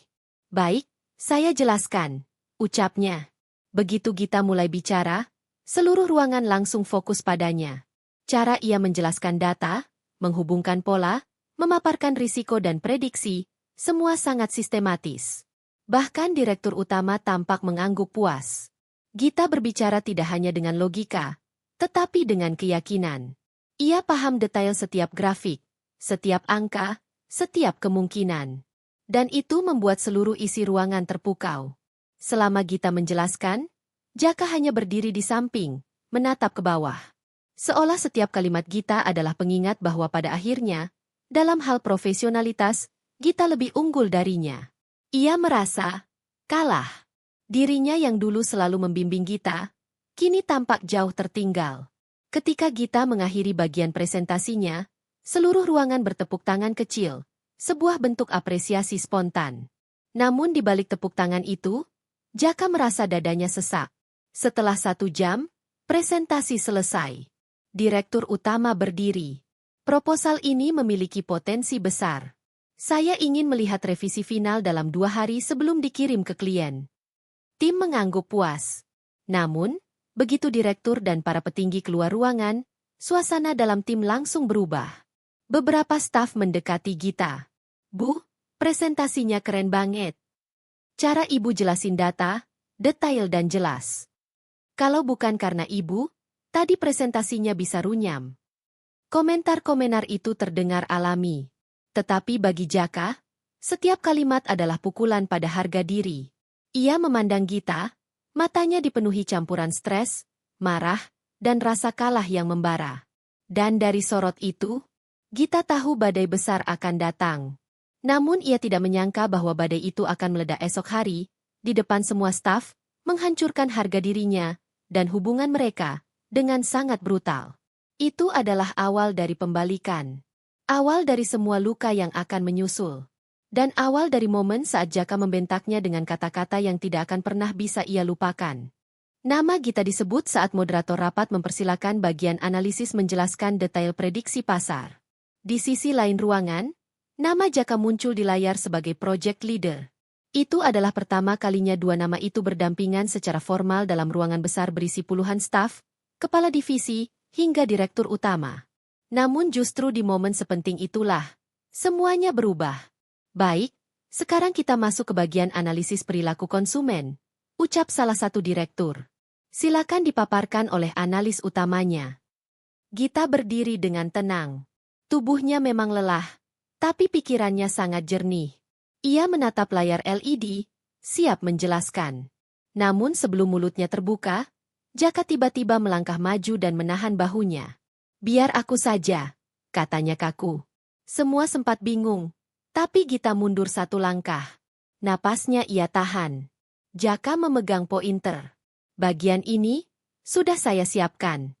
"Baik, saya jelaskan," ucapnya. Begitu Gita mulai bicara, seluruh ruangan langsung fokus padanya. Cara ia menjelaskan data, menghubungkan pola, memaparkan risiko dan prediksi, semua sangat sistematis. Bahkan direktur utama tampak mengangguk puas. Gita berbicara tidak hanya dengan logika, tetapi dengan keyakinan. Ia paham detail setiap grafik, setiap angka, setiap kemungkinan. Dan itu membuat seluruh isi ruangan terpukau. Selama Gita menjelaskan, Jaka hanya berdiri di samping, menatap ke bawah. Seolah setiap kalimat Gita adalah pengingat bahwa pada akhirnya, dalam hal profesionalitas, Gita lebih unggul darinya. Ia merasa kalah. Dirinya yang dulu selalu membimbing Gita, kini tampak jauh tertinggal. Ketika Gita mengakhiri bagian presentasinya, seluruh ruangan bertepuk tangan kecil, sebuah bentuk apresiasi spontan. Namun di balik tepuk tangan itu, Jaka merasa dadanya sesak. Setelah 1 jam, presentasi selesai. Direktur utama berdiri. "Proposal ini memiliki potensi besar. Saya ingin melihat revisi final dalam 2 hari sebelum dikirim ke klien." Tim mengangguk puas. Namun, begitu direktur dan para petinggi keluar ruangan, suasana dalam tim langsung berubah. Beberapa staf mendekati Gita. "Bu, presentasinya keren banget. Cara Ibu jelasin data, detail dan jelas. Kalau bukan karena Ibu, tadi presentasinya bisa runyam." Komentar-komentar itu terdengar alami. Tetapi bagi Jaka, setiap kalimat adalah pukulan pada harga diri. Ia memandang Gita, matanya dipenuhi campuran stres, marah, dan rasa kalah yang membara. Dan dari sorot itu, Gita tahu badai besar akan datang. Namun ia tidak menyangka bahwa badai itu akan meledak esok hari, di depan semua staf, menghancurkan harga dirinya, dan hubungan mereka, dengan sangat brutal. Itu adalah awal dari pembalikan. Awal dari semua luka yang akan menyusul. Dan awal dari momen saat Jaka membentaknya dengan kata-kata yang tidak akan pernah bisa ia lupakan. Nama Gita disebut saat moderator rapat mempersilakan bagian analisis menjelaskan detail prediksi pasar. Di sisi lain ruangan, nama Jaka muncul di layar sebagai project leader. Itu adalah pertama kalinya dua nama itu berdampingan secara formal dalam ruangan besar berisi puluhan staf, kepala divisi, hingga direktur utama. Namun justru di momen sepenting itulah, semuanya berubah. Baik, sekarang kita masuk ke bagian analisis perilaku konsumen, ucap salah satu direktur. Silakan dipaparkan oleh analis utamanya. Gita berdiri dengan tenang. Tubuhnya memang lelah, tapi pikirannya sangat jernih. Ia menatap layar LED, siap menjelaskan. Namun sebelum mulutnya terbuka, Jaka tiba-tiba melangkah maju dan menahan bahunya. Biar aku saja, katanya kaku. Semua sempat bingung, tapi Gita mundur satu langkah. Napasnya ia tahan. Jaka memegang pointer. Bagian ini, sudah saya siapkan.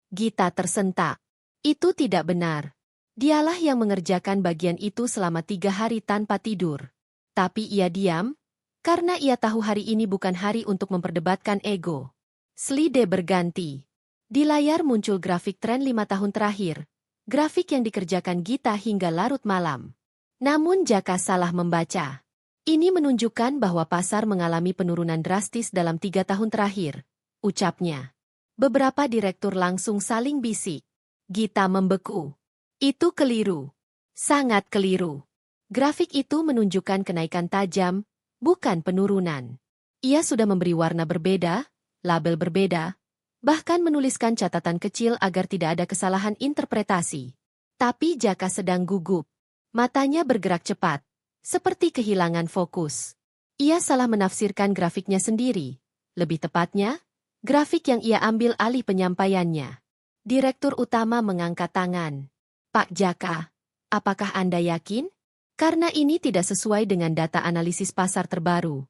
Gita tersentak. Itu tidak benar. Dialah yang mengerjakan bagian itu selama 3 hari tanpa tidur. Tapi ia diam, karena ia tahu hari ini bukan hari untuk memperdebatkan ego. Slide berganti. Di layar muncul grafik tren 5 tahun terakhir. Grafik yang dikerjakan Gita hingga larut malam. Namun Jaka salah membaca. Ini menunjukkan bahwa pasar mengalami penurunan drastis dalam 3 tahun terakhir, ucapnya. Beberapa direktur langsung saling bisik. Gita membeku. Itu keliru. Sangat keliru. Grafik itu menunjukkan kenaikan tajam, bukan penurunan. Ia sudah memberi warna berbeda, label berbeda, bahkan menuliskan catatan kecil agar tidak ada kesalahan interpretasi. Tapi Jaka sedang gugup. Matanya bergerak cepat. Seperti kehilangan fokus. Ia salah menafsirkan grafiknya sendiri. Lebih tepatnya, grafik yang ia ambil alih penyampaiannya. Direktur utama mengangkat tangan. Pak Jaka, apakah Anda yakin? Karena ini tidak sesuai dengan data analisis pasar terbaru.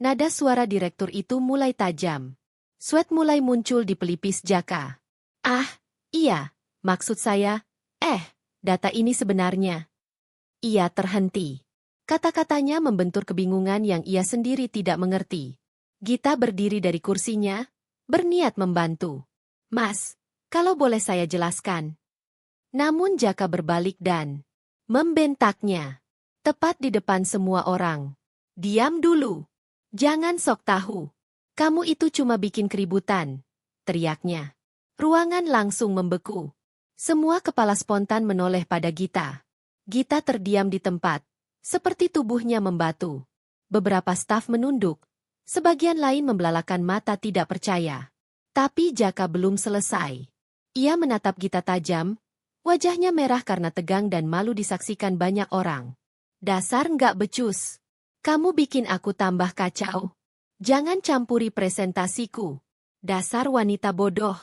Nada suara direktur itu mulai tajam. Sweat mulai muncul di pelipis Jaka. Ah, iya, maksud saya, data ini sebenarnya. Ia terhenti. Kata-katanya membentur kebingungan yang ia sendiri tidak mengerti. Gita berdiri dari kursinya, berniat membantu. Mas, kalau boleh saya jelaskan. Namun Jaka berbalik dan membentaknya. Tepat di depan semua orang. Diam dulu. Jangan sok tahu. Kamu itu cuma bikin keributan, teriaknya. Ruangan langsung membeku. Semua kepala spontan menoleh pada Gita. Gita terdiam di tempat. Seperti tubuhnya membatu. Beberapa staf menunduk, sebagian lain membelalakan mata tidak percaya. Tapi Jaka belum selesai. Ia menatap Gita tajam, wajahnya merah karena tegang dan malu disaksikan banyak orang. Dasar nggak becus. Kamu bikin aku tambah kacau. Jangan campuri presentasiku. Dasar wanita bodoh.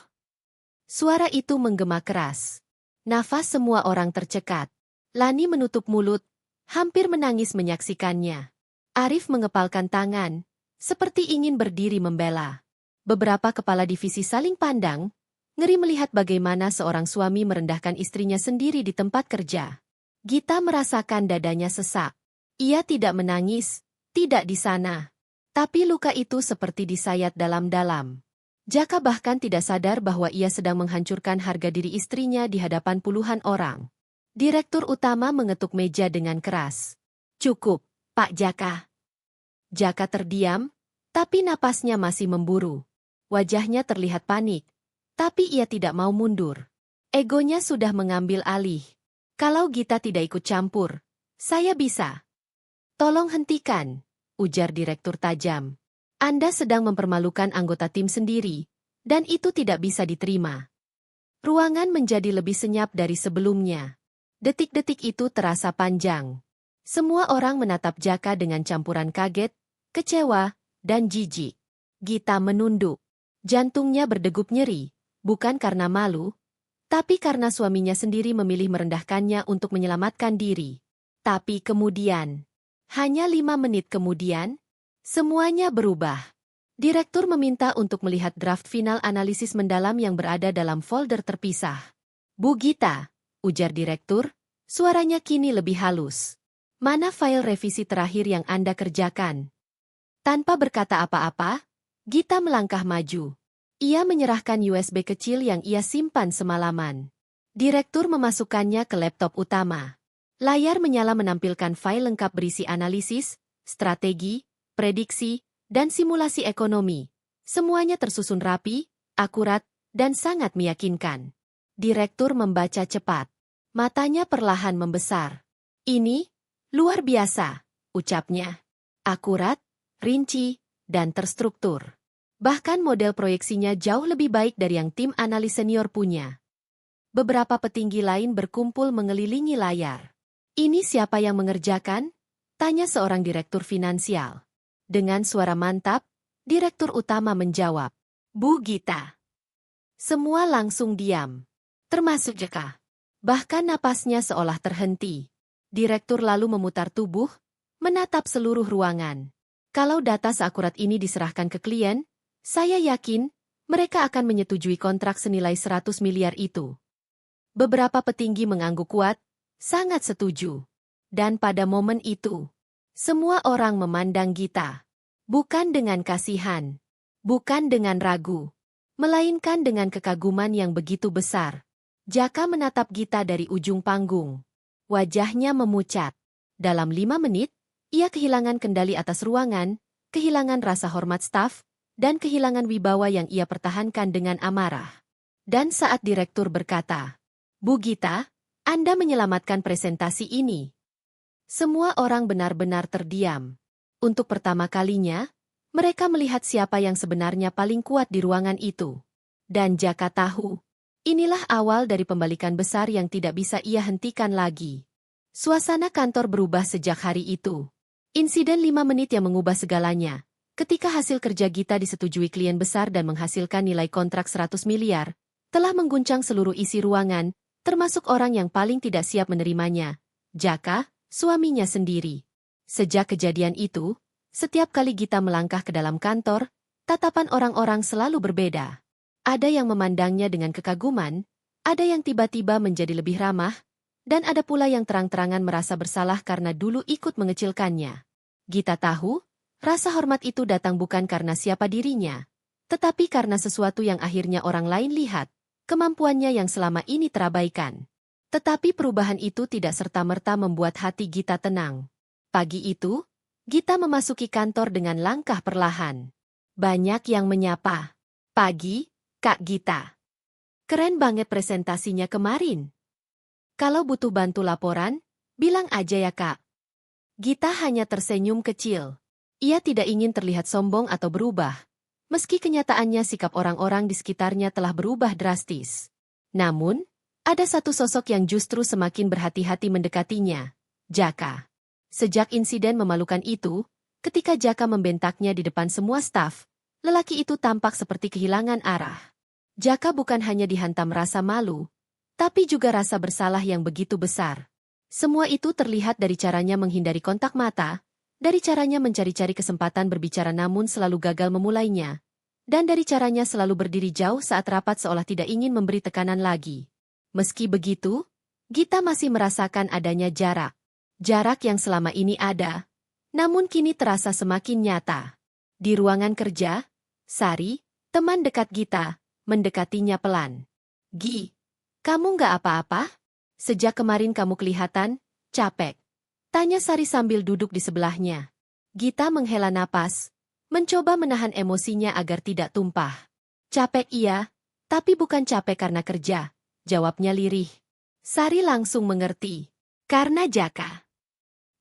Suara itu menggema keras. Nafas semua orang tercekat. Lani menutup mulut, hampir menangis menyaksikannya. Arif mengepalkan tangan, seperti ingin berdiri membela. Beberapa kepala divisi saling pandang, ngeri melihat bagaimana seorang suami merendahkan istrinya sendiri di tempat kerja. Gita merasakan dadanya sesak. Ia tidak menangis, tidak di sana. Tapi luka itu seperti disayat dalam-dalam. Jaka bahkan tidak sadar bahwa ia sedang menghancurkan harga diri istrinya di hadapan puluhan orang. Direktur utama mengetuk meja dengan keras. Cukup, Pak Jaka. Jaka terdiam, tapi napasnya masih memburu. Wajahnya terlihat panik, tapi ia tidak mau mundur. Egonya sudah mengambil alih. Kalau Gita tidak ikut campur, saya bisa. Tolong hentikan, ujar direktur tajam. Anda sedang mempermalukan anggota tim sendiri, dan itu tidak bisa diterima. Ruangan menjadi lebih senyap dari sebelumnya. Detik-detik itu terasa panjang. Semua orang menatap Jaka dengan campuran kaget, kecewa, dan jijik. Gita menunduk. Jantungnya berdegup nyeri, bukan karena malu, tapi karena suaminya sendiri memilih merendahkannya untuk menyelamatkan diri. Tapi kemudian, hanya 5 menit kemudian, semuanya berubah. Direktur meminta untuk melihat draft final analisis mendalam yang berada dalam folder terpisah. Bu Gita, ujar direktur, suaranya kini lebih halus. Mana file revisi terakhir yang Anda kerjakan? Tanpa berkata apa-apa, Gita melangkah maju. Ia menyerahkan USB kecil yang ia simpan semalaman. Direktur memasukkannya ke laptop utama. Layar menyala menampilkan file lengkap berisi analisis, strategi, prediksi, dan simulasi ekonomi. Semuanya tersusun rapi, akurat, dan sangat meyakinkan. Direktur membaca cepat. Matanya perlahan membesar. Ini, luar biasa, ucapnya. Akurat, rinci, dan terstruktur. Bahkan model proyeksinya jauh lebih baik dari yang tim analis senior punya. Beberapa petinggi lain berkumpul mengelilingi layar. Ini siapa yang mengerjakan? Tanya seorang direktur finansial. Dengan suara mantap, direktur utama menjawab, Bu Gita. Semua langsung diam. Termasuk Jaka. Bahkan napasnya seolah terhenti. Direktur lalu memutar tubuh, menatap seluruh ruangan. Kalau data seakurat ini diserahkan ke klien, saya yakin mereka akan menyetujui kontrak senilai 100 miliar itu. Beberapa petinggi mengangguk kuat, sangat setuju. Dan pada momen itu, semua orang memandang Gita. Bukan dengan kasihan, bukan dengan ragu, melainkan dengan kekaguman yang begitu besar. Jaka menatap Gita dari ujung panggung. Wajahnya memucat. Dalam 5 menit, ia kehilangan kendali atas ruangan, kehilangan rasa hormat staf, dan kehilangan wibawa yang ia pertahankan dengan amarah. Dan saat direktur berkata, Bu Gita, Anda menyelamatkan presentasi ini. Semua orang benar-benar terdiam. Untuk pertama kalinya, mereka melihat siapa yang sebenarnya paling kuat di ruangan itu. Dan Jaka tahu, inilah awal dari pembalikan besar yang tidak bisa ia hentikan lagi. Suasana kantor berubah sejak hari itu. Insiden 5 menit yang mengubah segalanya. Ketika hasil kerja Gita disetujui klien besar dan menghasilkan nilai kontrak 100 miliar, telah mengguncang seluruh isi ruangan, termasuk orang yang paling tidak siap menerimanya, Jaka, suaminya sendiri. Sejak kejadian itu, setiap kali Gita melangkah ke dalam kantor, tatapan orang-orang selalu berbeda. Ada yang memandangnya dengan kekaguman, ada yang tiba-tiba menjadi lebih ramah, dan ada pula yang terang-terangan merasa bersalah karena dulu ikut mengecilkannya. Gita tahu, rasa hormat itu datang bukan karena siapa dirinya, tetapi karena sesuatu yang akhirnya orang lain lihat, kemampuannya yang selama ini terabaikan. Tetapi perubahan itu tidak serta-merta membuat hati Gita tenang. Pagi itu, Gita memasuki kantor dengan langkah perlahan. Banyak yang menyapa. Pagi, Kak Gita. Keren banget presentasinya kemarin. Kalau butuh bantu laporan, bilang aja ya Kak. Gita hanya tersenyum kecil. Ia tidak ingin terlihat sombong atau berubah. Meski kenyataannya sikap orang-orang di sekitarnya telah berubah drastis. Namun, ada satu sosok yang justru semakin berhati-hati mendekatinya. Jaka. Sejak insiden memalukan itu, ketika Jaka membentaknya di depan semua staf, lelaki itu tampak seperti kehilangan arah. Jaka bukan hanya dihantam rasa malu, tapi juga rasa bersalah yang begitu besar. Semua itu terlihat dari caranya menghindari kontak mata, dari caranya mencari-cari kesempatan berbicara namun selalu gagal memulainya, dan dari caranya selalu berdiri jauh saat rapat seolah tidak ingin memberi tekanan lagi. Meski begitu, Gita masih merasakan adanya jarak. Jarak yang selama ini ada, namun kini terasa semakin nyata. Di ruangan kerja, Sari, teman dekat Gita, mendekatinya pelan. Gi, kamu nggak apa-apa? Sejak kemarin kamu kelihatan capek. Tanya Sari sambil duduk di sebelahnya. Gita menghela napas, mencoba menahan emosinya agar tidak tumpah. Capek iya, tapi bukan capek karena kerja, jawabnya lirih. Sari langsung mengerti. Karena Jaka.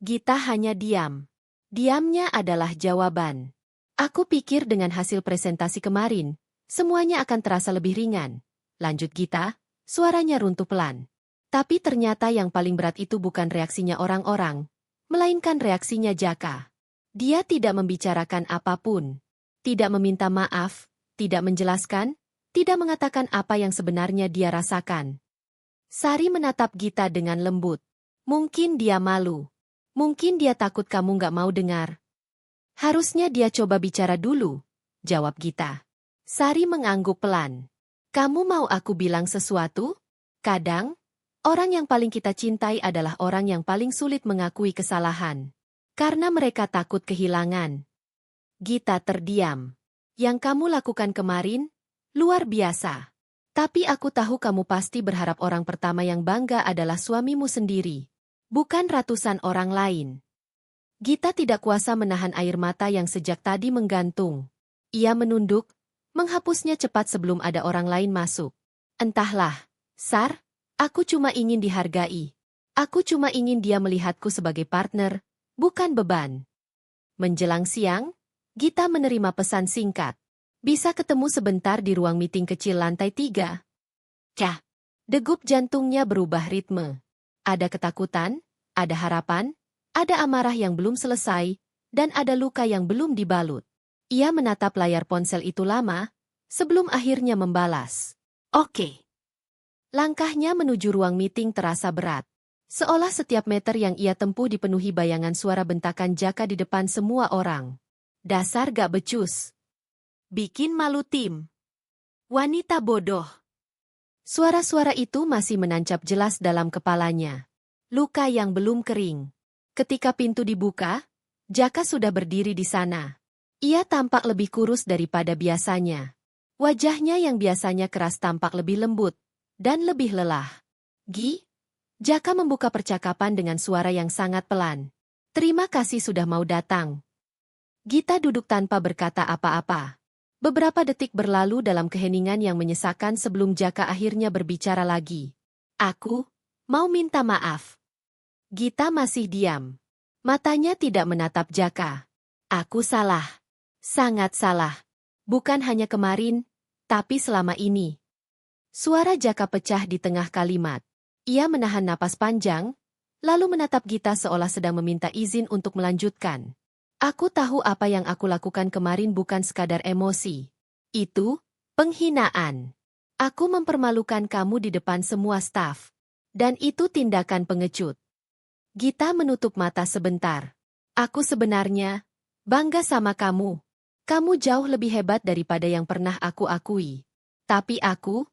Gita hanya diam. Diamnya adalah jawaban. Aku pikir dengan hasil presentasi kemarin, semuanya akan terasa lebih ringan. Lanjut Gita, suaranya runtuh pelan. Tapi ternyata yang paling berat itu bukan reaksinya orang-orang, melainkan reaksinya Jaka. Dia tidak membicarakan apapun, tidak meminta maaf, tidak menjelaskan, tidak mengatakan apa yang sebenarnya dia rasakan. Sari menatap Gita dengan lembut. Mungkin dia malu. Mungkin dia takut kamu nggak mau dengar. Harusnya dia coba bicara dulu, jawab Gita. Sari mengangguk pelan. Kamu mau aku bilang sesuatu? Kadang, orang yang paling kita cintai adalah orang yang paling sulit mengakui kesalahan. Karena mereka takut kehilangan. Gita terdiam. Yang kamu lakukan kemarin, luar biasa. Tapi aku tahu kamu pasti berharap orang pertama yang bangga adalah suamimu sendiri, bukan ratusan orang lain. Gita tidak kuasa menahan air mata yang sejak tadi menggantung. Ia menunduk, menghapusnya cepat sebelum ada orang lain masuk. Entahlah, Sar, aku cuma ingin dihargai. Aku cuma ingin dia melihatku sebagai partner, bukan beban. Menjelang siang, Gita menerima pesan singkat. Bisa ketemu sebentar di ruang meeting kecil lantai 3. Cah, degup jantungnya berubah ritme. Ada ketakutan, ada harapan, ada amarah yang belum selesai, dan ada luka yang belum dibalut. Ia menatap layar ponsel itu lama, sebelum akhirnya membalas. Oke. Langkahnya menuju ruang meeting terasa berat. Seolah setiap meter yang ia tempuh dipenuhi bayangan suara bentakan Jaka di depan semua orang. Dasar gak becus. Bikin malu tim. Wanita bodoh. Suara-suara itu masih menancap jelas dalam kepalanya. Luka yang belum kering. Ketika pintu dibuka, Jaka sudah berdiri di sana. Ia tampak lebih kurus daripada biasanya. Wajahnya yang biasanya keras tampak lebih lembut dan lebih lelah. Jaka membuka percakapan dengan suara yang sangat pelan. Terima kasih sudah mau datang. Gita duduk tanpa berkata apa-apa. Beberapa detik berlalu dalam keheningan yang menyesakan sebelum Jaka akhirnya berbicara lagi. Aku mau minta maaf. Gita masih diam. Matanya tidak menatap Jaka. Aku salah. Sangat salah. Bukan hanya kemarin, tapi selama ini. Suara Jaka pecah di tengah kalimat. Ia menahan napas panjang, lalu menatap Gita seolah sedang meminta izin untuk melanjutkan. Aku tahu apa yang aku lakukan kemarin bukan sekadar emosi. Itu penghinaan. Aku mempermalukan kamu di depan semua staf. Dan itu tindakan pengecut. Gita menutup mata sebentar. Aku sebenarnya bangga sama kamu. Kamu jauh lebih hebat daripada yang pernah aku akui. Tapi aku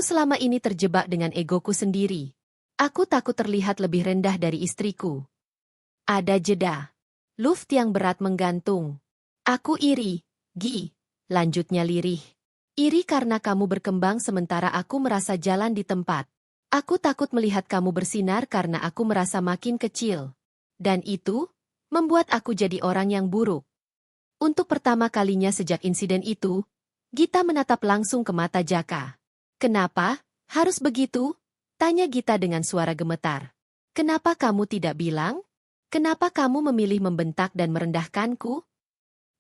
selama ini terjebak dengan egoku sendiri. Aku takut terlihat lebih rendah dari istriku. Ada jeda. Luft yang berat menggantung. Aku iri, lanjutnya lirih. Iri karena kamu berkembang sementara aku merasa jalan di tempat. Aku takut melihat kamu bersinar karena aku merasa makin kecil. Dan itu membuat aku jadi orang yang buruk. Untuk pertama kalinya sejak insiden itu, Gita menatap langsung ke mata Jaka. Kenapa? Harus begitu? Tanya Gita dengan suara gemetar. Kenapa kamu tidak bilang? Kenapa kamu memilih membentak dan merendahkanku?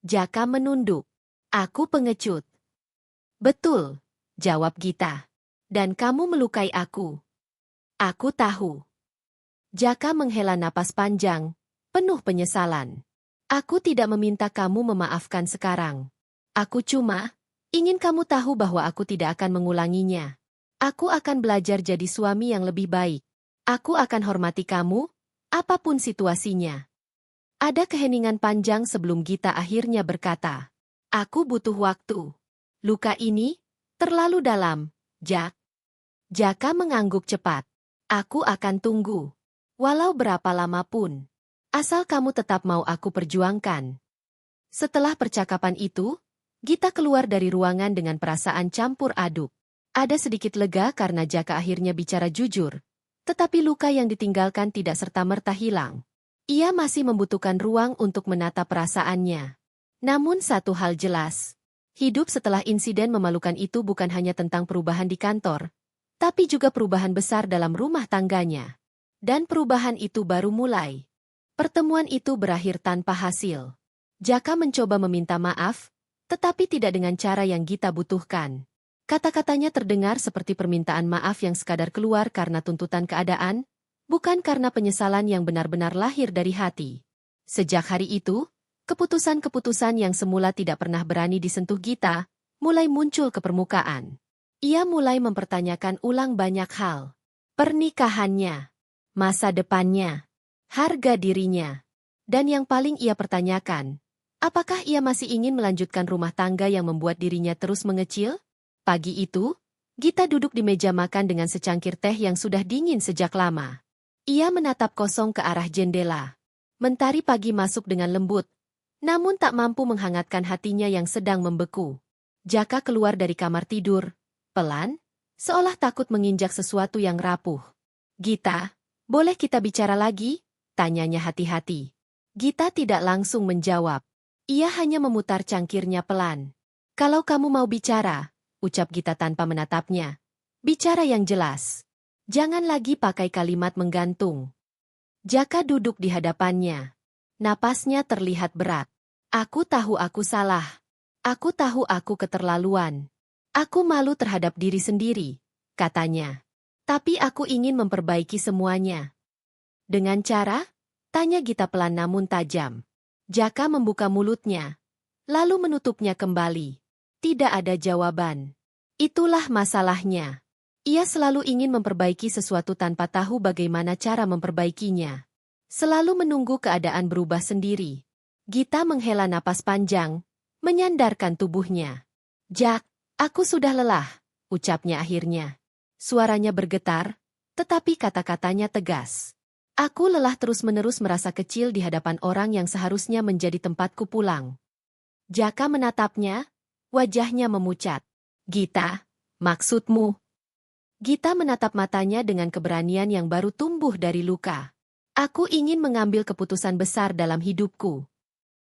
Jaka menunduk. Aku pengecut. Betul, jawab Gita. Dan kamu melukai aku. Aku tahu. Jaka menghela napas panjang, penuh penyesalan. Aku tidak meminta kamu memaafkan sekarang. Aku cuma ingin kamu tahu bahwa aku tidak akan mengulanginya. Aku akan belajar jadi suami yang lebih baik. Aku akan hormati kamu, apapun situasinya. Ada keheningan panjang sebelum Gita akhirnya berkata, aku butuh waktu. Luka ini terlalu dalam, Jak. Jaka mengangguk cepat. Aku akan tunggu. Walau berapa lama pun. Asal kamu tetap mau aku perjuangkan. Setelah percakapan itu, Gita keluar dari ruangan dengan perasaan campur aduk. Ada sedikit lega karena Jaka akhirnya bicara jujur. Tetapi luka yang ditinggalkan tidak serta-merta hilang. Ia masih membutuhkan ruang untuk menata perasaannya. Namun satu hal jelas. Hidup setelah insiden memalukan itu bukan hanya tentang perubahan di kantor, tapi juga perubahan besar dalam rumah tangganya. Dan perubahan itu baru mulai. Pertemuan itu berakhir tanpa hasil. Jaka mencoba meminta maaf, tetapi tidak dengan cara yang Gita butuhkan. Kata-katanya terdengar seperti permintaan maaf yang sekadar keluar karena tuntutan keadaan, bukan karena penyesalan yang benar-benar lahir dari hati. Sejak hari itu, keputusan-keputusan yang semula tidak pernah berani disentuh Gita, mulai muncul ke permukaan. Ia mulai mempertanyakan ulang banyak hal. Pernikahannya, masa depannya, harga dirinya. Dan yang paling ia pertanyakan, apakah ia masih ingin melanjutkan rumah tangga yang membuat dirinya terus mengecil? Pagi itu, Gita duduk di meja makan dengan secangkir teh yang sudah dingin sejak lama. Ia menatap kosong ke arah jendela. Mentari pagi masuk dengan lembut, namun tak mampu menghangatkan hatinya yang sedang membeku. Jaka keluar dari kamar tidur, pelan, seolah takut menginjak sesuatu yang rapuh. Gita, boleh kita bicara lagi? Tanyanya hati-hati. Gita tidak langsung menjawab. Ia hanya memutar cangkirnya pelan. Kalau kamu mau bicara, ucap Gita tanpa menatapnya. Bicara yang jelas. Jangan lagi pakai kalimat menggantung. Jaka duduk di hadapannya. Napasnya terlihat berat. Aku tahu aku salah. Aku tahu aku keterlaluan. Aku malu terhadap diri sendiri, katanya. Tapi aku ingin memperbaiki semuanya. Dengan cara? Tanya Gita pelan namun tajam. Jaka membuka mulutnya, lalu menutupnya kembali. Tidak ada jawaban. Itulah masalahnya. Ia selalu ingin memperbaiki sesuatu tanpa tahu bagaimana cara memperbaikinya. Selalu menunggu keadaan berubah sendiri. Gita menghela napas panjang, menyandarkan tubuhnya. Jak, aku sudah lelah, ucapnya akhirnya. Suaranya bergetar, tetapi kata-katanya tegas. Aku lelah terus-menerus merasa kecil di hadapan orang yang seharusnya menjadi tempatku pulang. Jaka menatapnya, wajahnya memucat. Gita, maksudmu? Gita menatap matanya dengan keberanian yang baru tumbuh dari luka. Aku ingin mengambil keputusan besar dalam hidupku.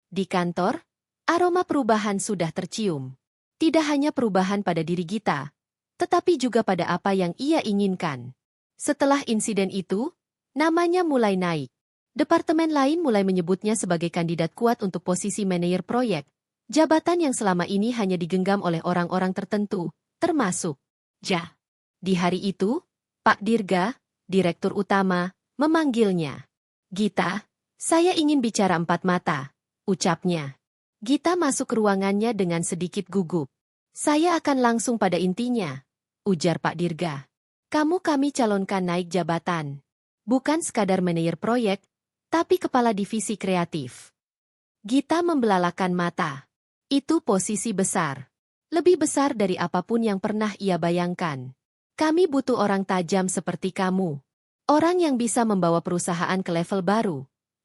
Di kantor, aroma perubahan sudah tercium. Tidak hanya perubahan pada diri Gita, tetapi juga pada apa yang ia inginkan. Setelah insiden itu, namanya mulai naik. Departemen lain mulai menyebutnya sebagai kandidat kuat untuk posisi manajer proyek, jabatan yang selama ini hanya digenggam oleh orang-orang tertentu, termasuk Ja. Di hari itu, Pak Dirga, direktur utama, memanggilnya. Gita, saya ingin bicara empat mata, ucapnya. Gita masuk ke ruangannya dengan sedikit gugup. Saya akan langsung pada intinya, ujar Pak Dirga. Kami calonkan naik jabatan. Bukan sekadar manajer proyek, tapi kepala divisi kreatif. Gita membelalakan mata. Itu posisi besar. Lebih besar dari apapun yang pernah ia bayangkan. Kami butuh orang tajam seperti kamu. Orang yang bisa membawa perusahaan ke level baru.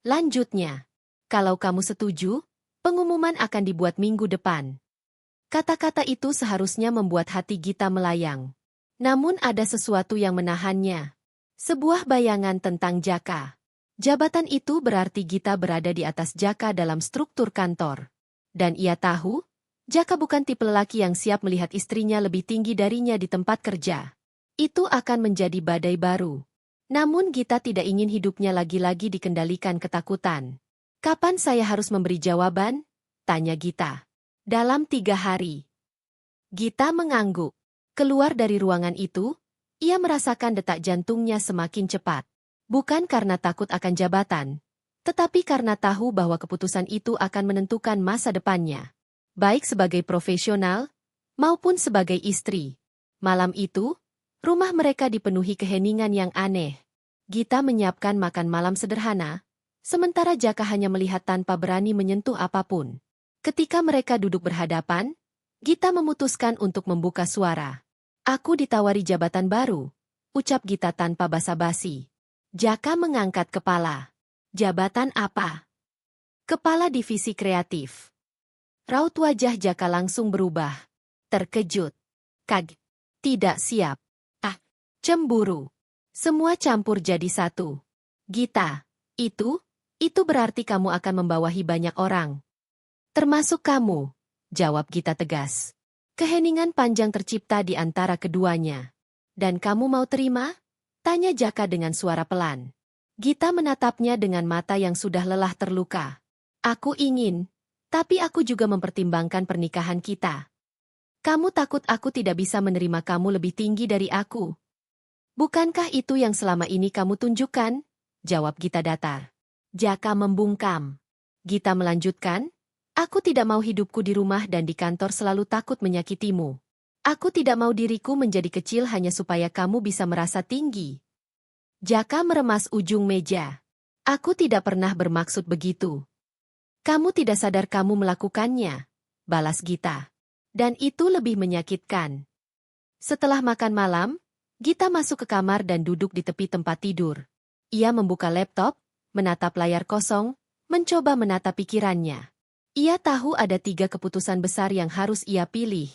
Lanjutnya, kalau kamu setuju, pengumuman akan dibuat minggu depan. Kata-kata itu seharusnya membuat hati Gita melayang. Namun ada sesuatu yang menahannya. Sebuah bayangan tentang Jaka. Jabatan itu berarti Gita berada di atas Jaka dalam struktur kantor. Dan ia tahu, Jaka bukan tipe lelaki yang siap melihat istrinya lebih tinggi darinya di tempat kerja. Itu akan menjadi badai baru. Namun Gita tidak ingin hidupnya lagi-lagi dikendalikan ketakutan. Kapan saya harus memberi jawaban? Tanya Gita. Dalam 3 hari. Gita mengangguk. Keluar dari ruangan itu, ia merasakan detak jantungnya semakin cepat. Bukan karena takut akan jabatan, tetapi karena tahu bahwa keputusan itu akan menentukan masa depannya. Baik sebagai profesional, maupun sebagai istri. Malam itu, rumah mereka dipenuhi keheningan yang aneh. Gita menyiapkan makan malam sederhana, sementara Jaka hanya melihat tanpa berani menyentuh apapun. Ketika mereka duduk berhadapan, Gita memutuskan untuk membuka suara. Aku ditawari jabatan baru, ucap Gita tanpa basa-basi. Jaka mengangkat kepala. Jabatan apa? Kepala divisi kreatif. Raut wajah Jaka langsung berubah. Terkejut. Tidak siap. Cemburu. Semua campur jadi satu. Gita, itu berarti kamu akan membawahi banyak orang. Termasuk kamu, jawab Gita tegas. Keheningan panjang tercipta di antara keduanya. Dan kamu mau terima? Tanya Jaka dengan suara pelan. Gita menatapnya dengan mata yang sudah lelah terluka. Aku ingin, tapi aku juga mempertimbangkan pernikahan kita. Kamu takut aku tidak bisa menerima kamu lebih tinggi dari aku? Bukankah itu yang selama ini kamu tunjukkan? Jawab Gita datar. Jaka membungkam. Gita melanjutkan, aku tidak mau hidupku di rumah dan di kantor selalu takut menyakitimu. Aku tidak mau diriku menjadi kecil hanya supaya kamu bisa merasa tinggi. Jaka meremas ujung meja. Aku tidak pernah bermaksud begitu. Kamu tidak sadar kamu melakukannya, balas Gita. Dan itu lebih menyakitkan. Setelah makan malam, Gita masuk ke kamar dan duduk di tepi tempat tidur. Ia membuka laptop, menatap layar kosong, mencoba menata pikirannya. Ia tahu ada 3 keputusan besar yang harus ia pilih.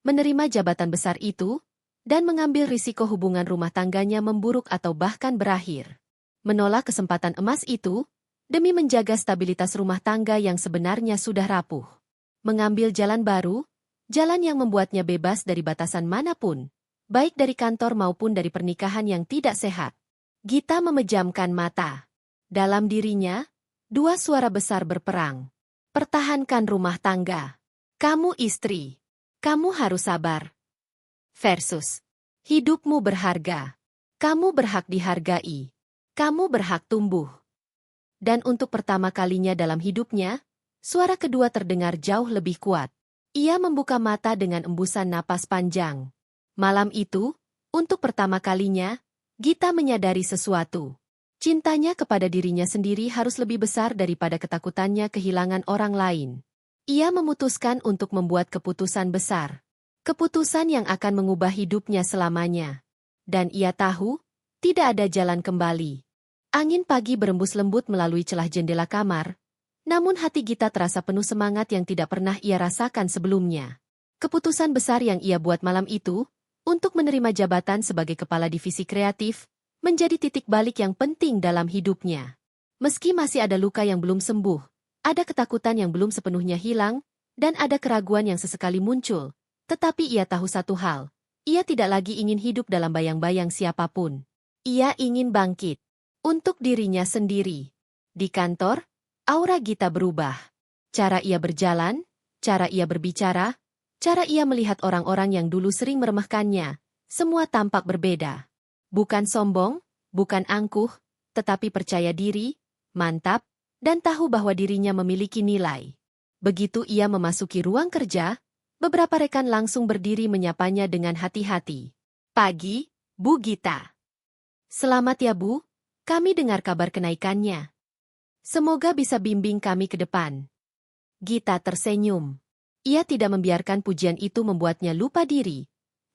Menerima jabatan besar itu, dan mengambil risiko hubungan rumah tangganya memburuk atau bahkan berakhir. Menolak kesempatan emas itu, demi menjaga stabilitas rumah tangga yang sebenarnya sudah rapuh. Mengambil jalan baru, jalan yang membuatnya bebas dari batasan manapun, baik dari kantor maupun dari pernikahan yang tidak sehat. Gita memejamkan mata. Dalam dirinya, 2 suara besar berperang. Pertahankan rumah tangga. Kamu istri. Kamu harus sabar. Versus. Hidupmu berharga. Kamu berhak dihargai. Kamu berhak tumbuh. Dan untuk pertama kalinya dalam hidupnya, suara kedua terdengar jauh lebih kuat. Ia membuka mata dengan embusan napas panjang. Malam itu, untuk pertama kalinya, Gita menyadari sesuatu. Cintanya kepada dirinya sendiri harus lebih besar daripada ketakutannya kehilangan orang lain. Ia memutuskan untuk membuat keputusan besar. Keputusan yang akan mengubah hidupnya selamanya. Dan ia tahu, tidak ada jalan kembali. Angin pagi berembus lembut melalui celah jendela kamar, namun hati Gita terasa penuh semangat yang tidak pernah ia rasakan sebelumnya. Keputusan besar yang ia buat malam itu, untuk menerima jabatan sebagai kepala divisi kreatif, menjadi titik balik yang penting dalam hidupnya. Meski masih ada luka yang belum sembuh, ada ketakutan yang belum sepenuhnya hilang, dan ada keraguan yang sesekali muncul, tetapi ia tahu satu hal, ia tidak lagi ingin hidup dalam bayang-bayang siapapun. Ia ingin bangkit. Untuk dirinya sendiri. Di kantor, aura Gita berubah. Cara ia berjalan, cara ia berbicara, cara ia melihat orang-orang yang dulu sering meremehkannya, semua tampak berbeda. Bukan sombong, bukan angkuh, tetapi percaya diri, mantap, dan tahu bahwa dirinya memiliki nilai. Begitu ia memasuki ruang kerja, beberapa rekan langsung berdiri menyapanya dengan hati-hati. Pagi, Bu Gita. Selamat ya Bu, kami dengar kabar kenaikannya. Semoga bisa bimbing kami ke depan. Gita tersenyum. Ia tidak membiarkan pujian itu membuatnya lupa diri.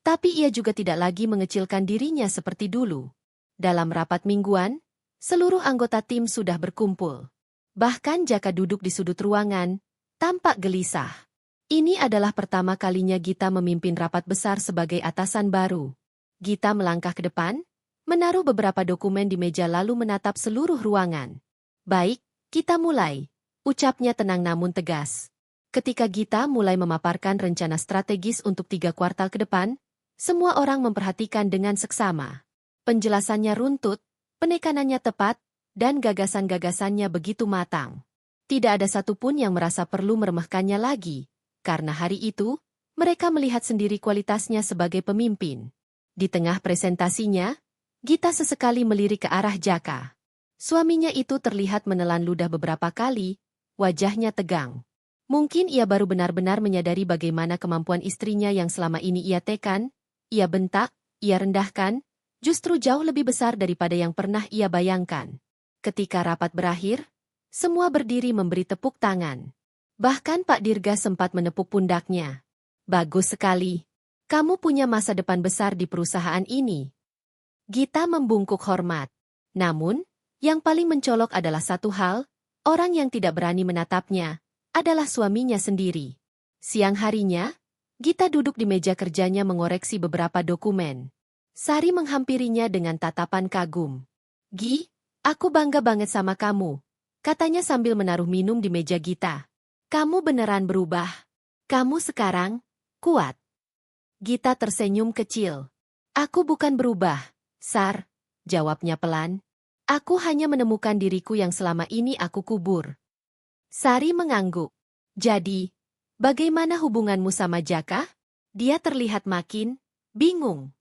Tapi ia juga tidak lagi mengecilkan dirinya seperti dulu. Dalam rapat mingguan, seluruh anggota tim sudah berkumpul. Bahkan Jaka duduk di sudut ruangan, tampak gelisah. Ini adalah pertama kalinya Gita memimpin rapat besar sebagai atasan baru. Gita melangkah ke depan, menaruh beberapa dokumen di meja lalu menatap seluruh ruangan. Baik, kita mulai, ucapnya tenang namun tegas. Ketika Gita mulai memaparkan rencana strategis untuk 3 kuartal ke depan, semua orang memperhatikan dengan seksama. Penjelasannya runtut, penekanannya tepat, dan gagasan-gagasannya begitu matang. Tidak ada satupun yang merasa perlu meremehkannya lagi, karena hari itu, mereka melihat sendiri kualitasnya sebagai pemimpin. Di tengah presentasinya, Gita sesekali melirik ke arah Jaka. Suaminya itu terlihat menelan ludah beberapa kali, wajahnya tegang. Mungkin ia baru benar-benar menyadari bagaimana kemampuan istrinya yang selama ini ia tekan, ia bentak, ia rendahkan, justru jauh lebih besar daripada yang pernah ia bayangkan. Ketika rapat berakhir, semua berdiri memberi tepuk tangan. Bahkan Pak Dirga sempat menepuk pundaknya. Bagus sekali. Kamu punya masa depan besar di perusahaan ini. Gita membungkuk hormat. Namun, yang paling mencolok adalah satu hal, orang yang tidak berani menatapnya, adalah suaminya sendiri. Siang harinya, Gita duduk di meja kerjanya mengoreksi beberapa dokumen. Sari menghampirinya dengan tatapan kagum. Gi, aku bangga banget sama kamu, katanya sambil menaruh minum di meja Gita. Kamu beneran berubah. Kamu sekarang kuat. Gita tersenyum kecil. Aku bukan berubah, Sar, jawabnya pelan. Aku hanya menemukan diriku yang selama ini aku kubur. Sari mengangguk. Jadi, bagaimana hubunganmu sama Jaka? Dia terlihat makin bingung.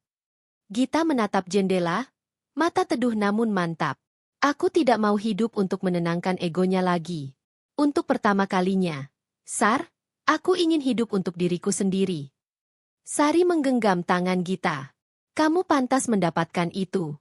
Gita menatap jendela, mata teduh namun mantap. Aku tidak mau hidup untuk menenangkan egonya lagi. Untuk pertama kalinya, Sar, aku ingin hidup untuk diriku sendiri. Sari menggenggam tangan Gita. Kamu pantas mendapatkan itu.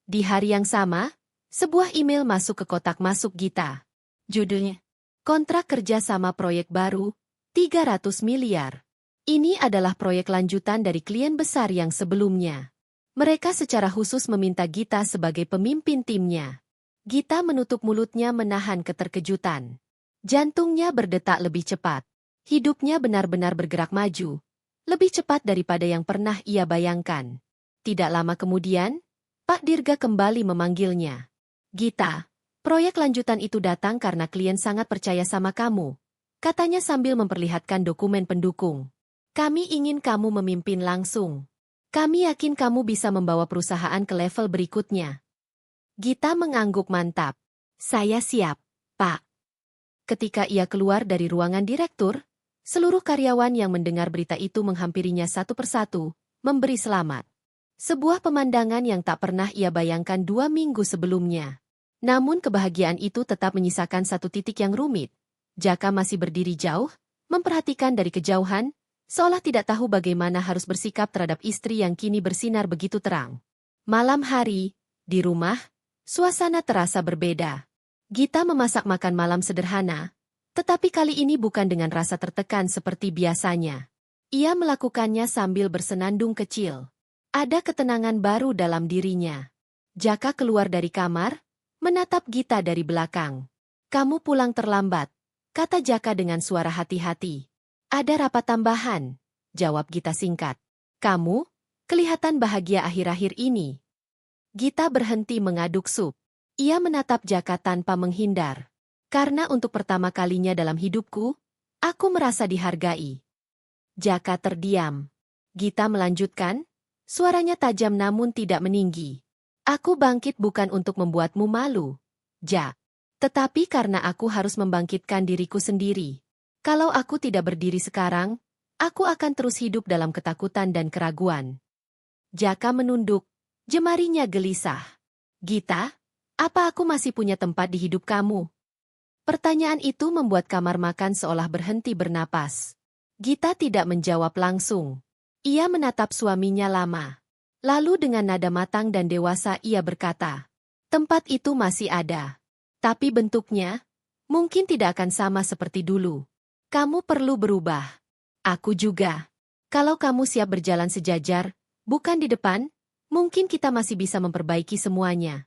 Di hari yang sama, sebuah email masuk ke kotak masuk Gita. Judulnya, kontrak kerja sama proyek baru, 300 miliar. Ini adalah proyek lanjutan dari klien besar yang sebelumnya. Mereka secara khusus meminta Gita sebagai pemimpin timnya. Gita menutup mulutnya menahan keterkejutan. Jantungnya berdetak lebih cepat. Hidupnya benar-benar bergerak maju. Lebih cepat daripada yang pernah ia bayangkan. Tidak lama kemudian, Pak Dirga kembali memanggilnya. Gita, proyek lanjutan itu datang karena klien sangat percaya sama kamu. Katanya sambil memperlihatkan dokumen pendukung. Kami ingin kamu memimpin langsung. Kami yakin kamu bisa membawa perusahaan ke level berikutnya. Gita mengangguk mantap. Saya siap, Pak. Ketika ia keluar dari ruangan direktur, seluruh karyawan yang mendengar berita itu menghampirinya satu persatu, memberi selamat. Sebuah pemandangan yang tak pernah ia bayangkan 2 minggu sebelumnya. Namun kebahagiaan itu tetap menyisakan satu titik yang rumit. Jaka masih berdiri jauh, memperhatikan dari kejauhan, seolah tidak tahu bagaimana harus bersikap terhadap istri yang kini bersinar begitu terang. Malam hari, di rumah, suasana terasa berbeda. Gita memasak makan malam sederhana, tetapi kali ini bukan dengan rasa tertekan seperti biasanya. Ia melakukannya sambil bersenandung kecil. Ada ketenangan baru dalam dirinya. Jaka keluar dari kamar, menatap Gita dari belakang. Kamu pulang terlambat, kata Jaka dengan suara hati-hati. Ada rapat tambahan, jawab Gita singkat. Kamu, kelihatan bahagia akhir-akhir ini. Gita berhenti mengaduk sup. Ia menatap Jaka tanpa menghindar. Karena untuk pertama kalinya dalam hidupku, aku merasa dihargai. Jaka terdiam. Gita melanjutkan, suaranya tajam namun tidak meninggi. Aku bangkit bukan untuk membuatmu malu, Ja. Tetapi karena aku harus membangkitkan diriku sendiri. Kalau aku tidak berdiri sekarang, aku akan terus hidup dalam ketakutan dan keraguan. Jaka menunduk, jemarinya gelisah. Gita, apa aku masih punya tempat di hidup kamu? Pertanyaan itu membuat kamar makan seolah berhenti bernapas. Gita tidak menjawab langsung. Ia menatap suaminya lama. Lalu dengan nada matang dan dewasa ia berkata, tempat itu masih ada. Tapi bentuknya, mungkin tidak akan sama seperti dulu. Kamu perlu berubah. Aku juga. Kalau kamu siap berjalan sejajar, bukan di depan, mungkin kita masih bisa memperbaiki semuanya.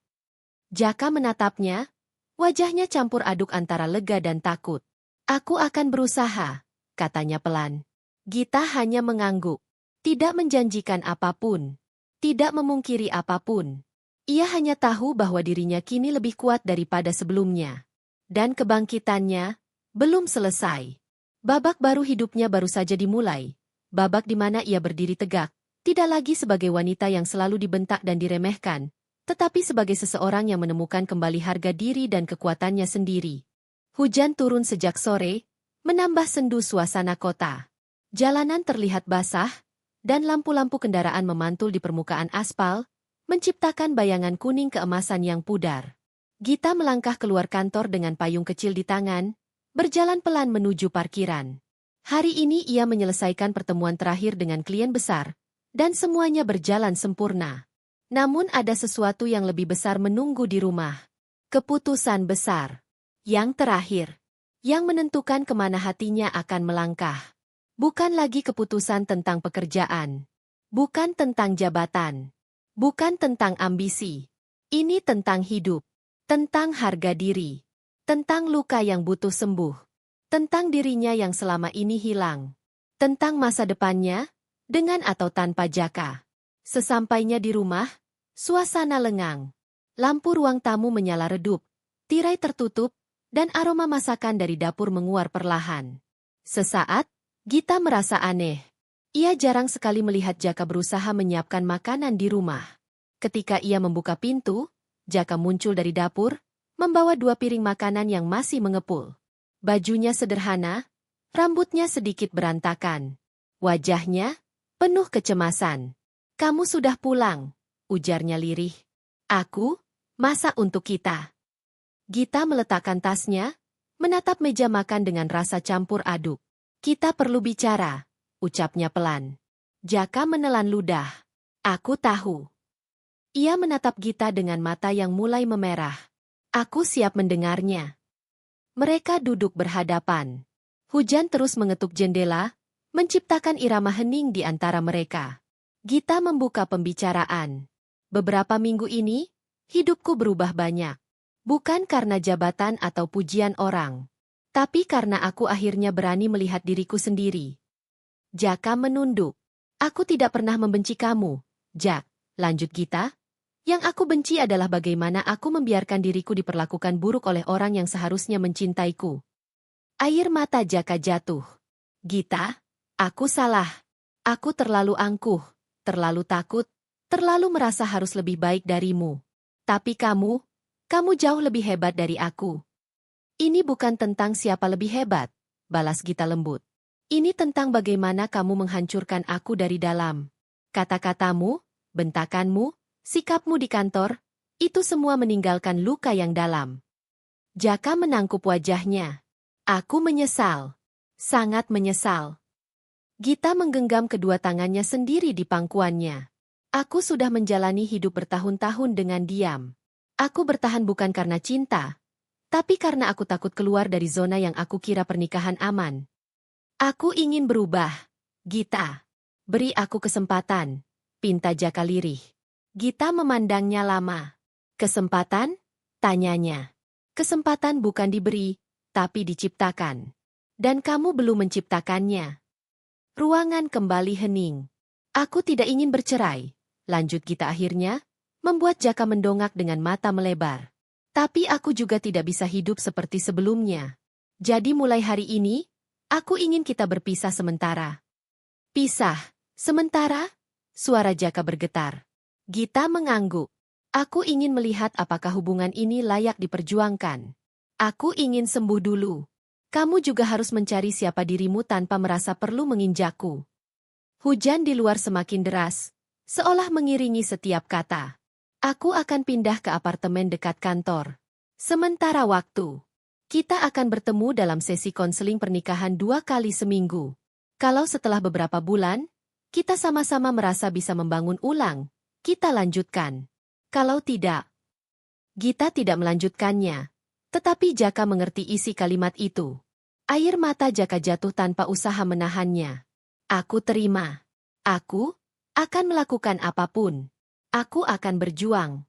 Jaka menatapnya, wajahnya campur aduk antara lega dan takut. Aku akan berusaha, katanya pelan. Gita hanya mengangguk, tidak menjanjikan apapun, tidak memungkiri apapun. Ia hanya tahu bahwa dirinya kini lebih kuat daripada sebelumnya. Dan kebangkitannya belum selesai. Babak baru hidupnya baru saja dimulai. Babak di mana ia berdiri tegak, tidak lagi sebagai wanita yang selalu dibentak dan diremehkan, tetapi sebagai seseorang yang menemukan kembali harga diri dan kekuatannya sendiri. Hujan turun sejak sore, menambah sendu suasana kota. Jalanan terlihat basah, dan lampu-lampu kendaraan memantul di permukaan aspal, menciptakan bayangan kuning keemasan yang pudar. Gita melangkah keluar kantor dengan payung kecil di tangan, berjalan pelan menuju parkiran. Hari ini ia menyelesaikan pertemuan terakhir dengan klien besar, dan semuanya berjalan sempurna. Namun ada sesuatu yang lebih besar menunggu di rumah. Keputusan besar. Yang terakhir. Yang menentukan kemana hatinya akan melangkah. Bukan lagi keputusan tentang pekerjaan. Bukan tentang jabatan. Bukan tentang ambisi. Ini tentang hidup. Tentang harga diri. Tentang luka yang butuh sembuh. Tentang dirinya yang selama ini hilang. Tentang masa depannya, dengan atau tanpa Jaka. Sesampainya di rumah, suasana lengang. Lampu ruang tamu menyala redup, tirai tertutup, dan aroma masakan dari dapur menguar perlahan. Sesaat, Gita merasa aneh. Ia jarang sekali melihat Jaka berusaha menyiapkan makanan di rumah. Ketika ia membuka pintu, Jaka muncul dari dapur, membawa 2 piring makanan yang masih mengepul. Bajunya sederhana, rambutnya sedikit berantakan. Wajahnya penuh kecemasan. Kamu sudah pulang, ujarnya lirih. Aku, masak untuk kita. Gita meletakkan tasnya, menatap meja makan dengan rasa campur aduk. Kita perlu bicara, ucapnya pelan. Jaka menelan ludah. Aku tahu. Ia menatap Gita dengan mata yang mulai memerah. Aku siap mendengarnya. Mereka duduk berhadapan. Hujan terus mengetuk jendela, menciptakan irama hening di antara mereka. Gita membuka pembicaraan. Beberapa minggu ini, hidupku berubah banyak. Bukan karena jabatan atau pujian orang. Tapi karena aku akhirnya berani melihat diriku sendiri. Jaka menunduk. Aku tidak pernah membenci kamu, Jak, lanjut Gita. Yang aku benci adalah bagaimana aku membiarkan diriku diperlakukan buruk oleh orang yang seharusnya mencintaiku. Air mata Jaka jatuh. Gita, aku salah. Aku terlalu angkuh, terlalu takut, terlalu merasa harus lebih baik darimu. Tapi kamu jauh lebih hebat dari aku. Ini bukan tentang siapa lebih hebat, balas Gita lembut. Ini tentang bagaimana kamu menghancurkan aku dari dalam. Kata-katamu, bentakanmu, sikapmu di kantor, itu semua meninggalkan luka yang dalam. Jaka menangkup wajahnya. Aku menyesal. Sangat menyesal. Gita menggenggam kedua tangannya sendiri di pangkuannya. Aku sudah menjalani hidup bertahun-tahun dengan diam. Aku bertahan bukan karena cinta, tapi karena aku takut keluar dari zona yang aku kira pernikahan aman. Aku ingin berubah. Gita, beri aku kesempatan, pinta Jaka lirih. Gita memandangnya lama. Kesempatan? Tanyanya. Kesempatan bukan diberi, tapi diciptakan. Dan kamu belum menciptakannya. Ruangan kembali hening. Aku tidak ingin bercerai, lanjut Gita akhirnya, membuat Jaka mendongak dengan mata melebar. Tapi aku juga tidak bisa hidup seperti sebelumnya. Jadi mulai hari ini, aku ingin kita berpisah sementara. Pisah? Sementara? Suara Jaka bergetar. Gita mengangguk. Aku ingin melihat apakah hubungan ini layak diperjuangkan. Aku ingin sembuh dulu. Kamu juga harus mencari siapa dirimu tanpa merasa perlu menginjakku. Hujan di luar semakin deras, seolah mengiringi setiap kata. Aku akan pindah ke apartemen dekat kantor. Sementara waktu, kita akan bertemu dalam sesi konseling pernikahan 2 kali seminggu. Kalau setelah beberapa bulan, kita sama-sama merasa bisa membangun ulang, kita lanjutkan. Kalau tidak, Gita tidak melanjutkannya. Tetapi Jaka mengerti isi kalimat itu. Air mata Jaka jatuh tanpa usaha menahannya. Aku terima. Aku akan melakukan apapun. Aku akan berjuang.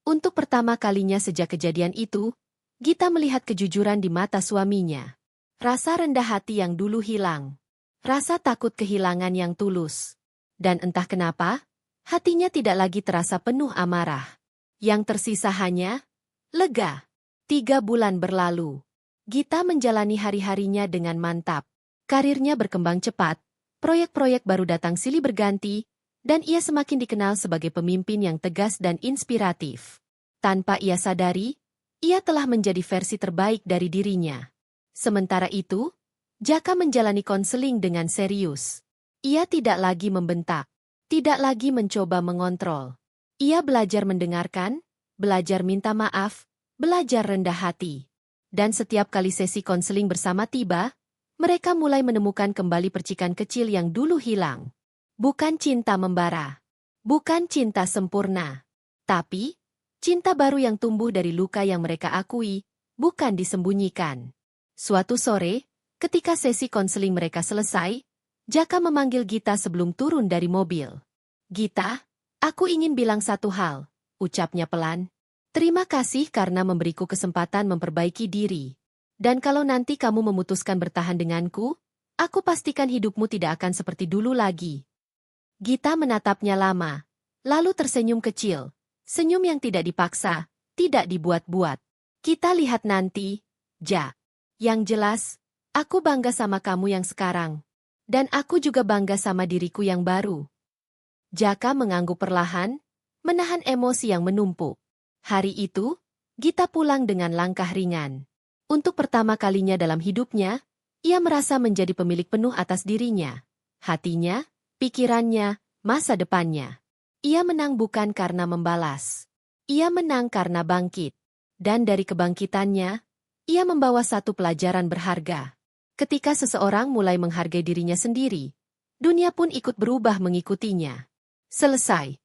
Untuk pertama kalinya sejak kejadian itu, Gita melihat kejujuran di mata suaminya. Rasa rendah hati yang dulu hilang. Rasa takut kehilangan yang tulus. Dan entah kenapa, hatinya tidak lagi terasa penuh amarah. Yang tersisa hanya lega. 3 bulan berlalu. Gita menjalani hari-harinya dengan mantap. Karirnya berkembang cepat, proyek-proyek baru datang silih berganti, dan ia semakin dikenal sebagai pemimpin yang tegas dan inspiratif. Tanpa ia sadari, ia telah menjadi versi terbaik dari dirinya. Sementara itu, Jaka menjalani konseling dengan serius. Ia tidak lagi membentak, tidak lagi mencoba mengontrol. Ia belajar mendengarkan, belajar minta maaf, belajar rendah hati. Dan setiap kali sesi konseling bersama tiba, mereka mulai menemukan kembali percikan kecil yang dulu hilang. Bukan cinta membara. Bukan cinta sempurna. Tapi, cinta baru yang tumbuh dari luka yang mereka akui, bukan disembunyikan. Suatu sore, ketika sesi konseling mereka selesai, Jaka memanggil Gita sebelum turun dari mobil. Gita, aku ingin bilang satu hal, ucapnya pelan. Terima kasih karena memberiku kesempatan memperbaiki diri. Dan kalau nanti kamu memutuskan bertahan denganku, aku pastikan hidupmu tidak akan seperti dulu lagi. Gita menatapnya lama, lalu tersenyum kecil. Senyum yang tidak dipaksa, tidak dibuat-buat. Kita lihat nanti, Ja. Yang jelas, aku bangga sama kamu yang sekarang. Dan aku juga bangga sama diriku yang baru. Jaka mengangguk perlahan, menahan emosi yang menumpuk. Hari itu, Gita pulang dengan langkah ringan. Untuk pertama kalinya dalam hidupnya, ia merasa menjadi pemilik penuh atas dirinya. Hatinya, pikirannya, masa depannya. Ia menang bukan karena membalas. Ia menang karena bangkit. Dan dari kebangkitannya, ia membawa satu pelajaran berharga. Ketika seseorang mulai menghargai dirinya sendiri, dunia pun ikut berubah mengikutinya. Selesai.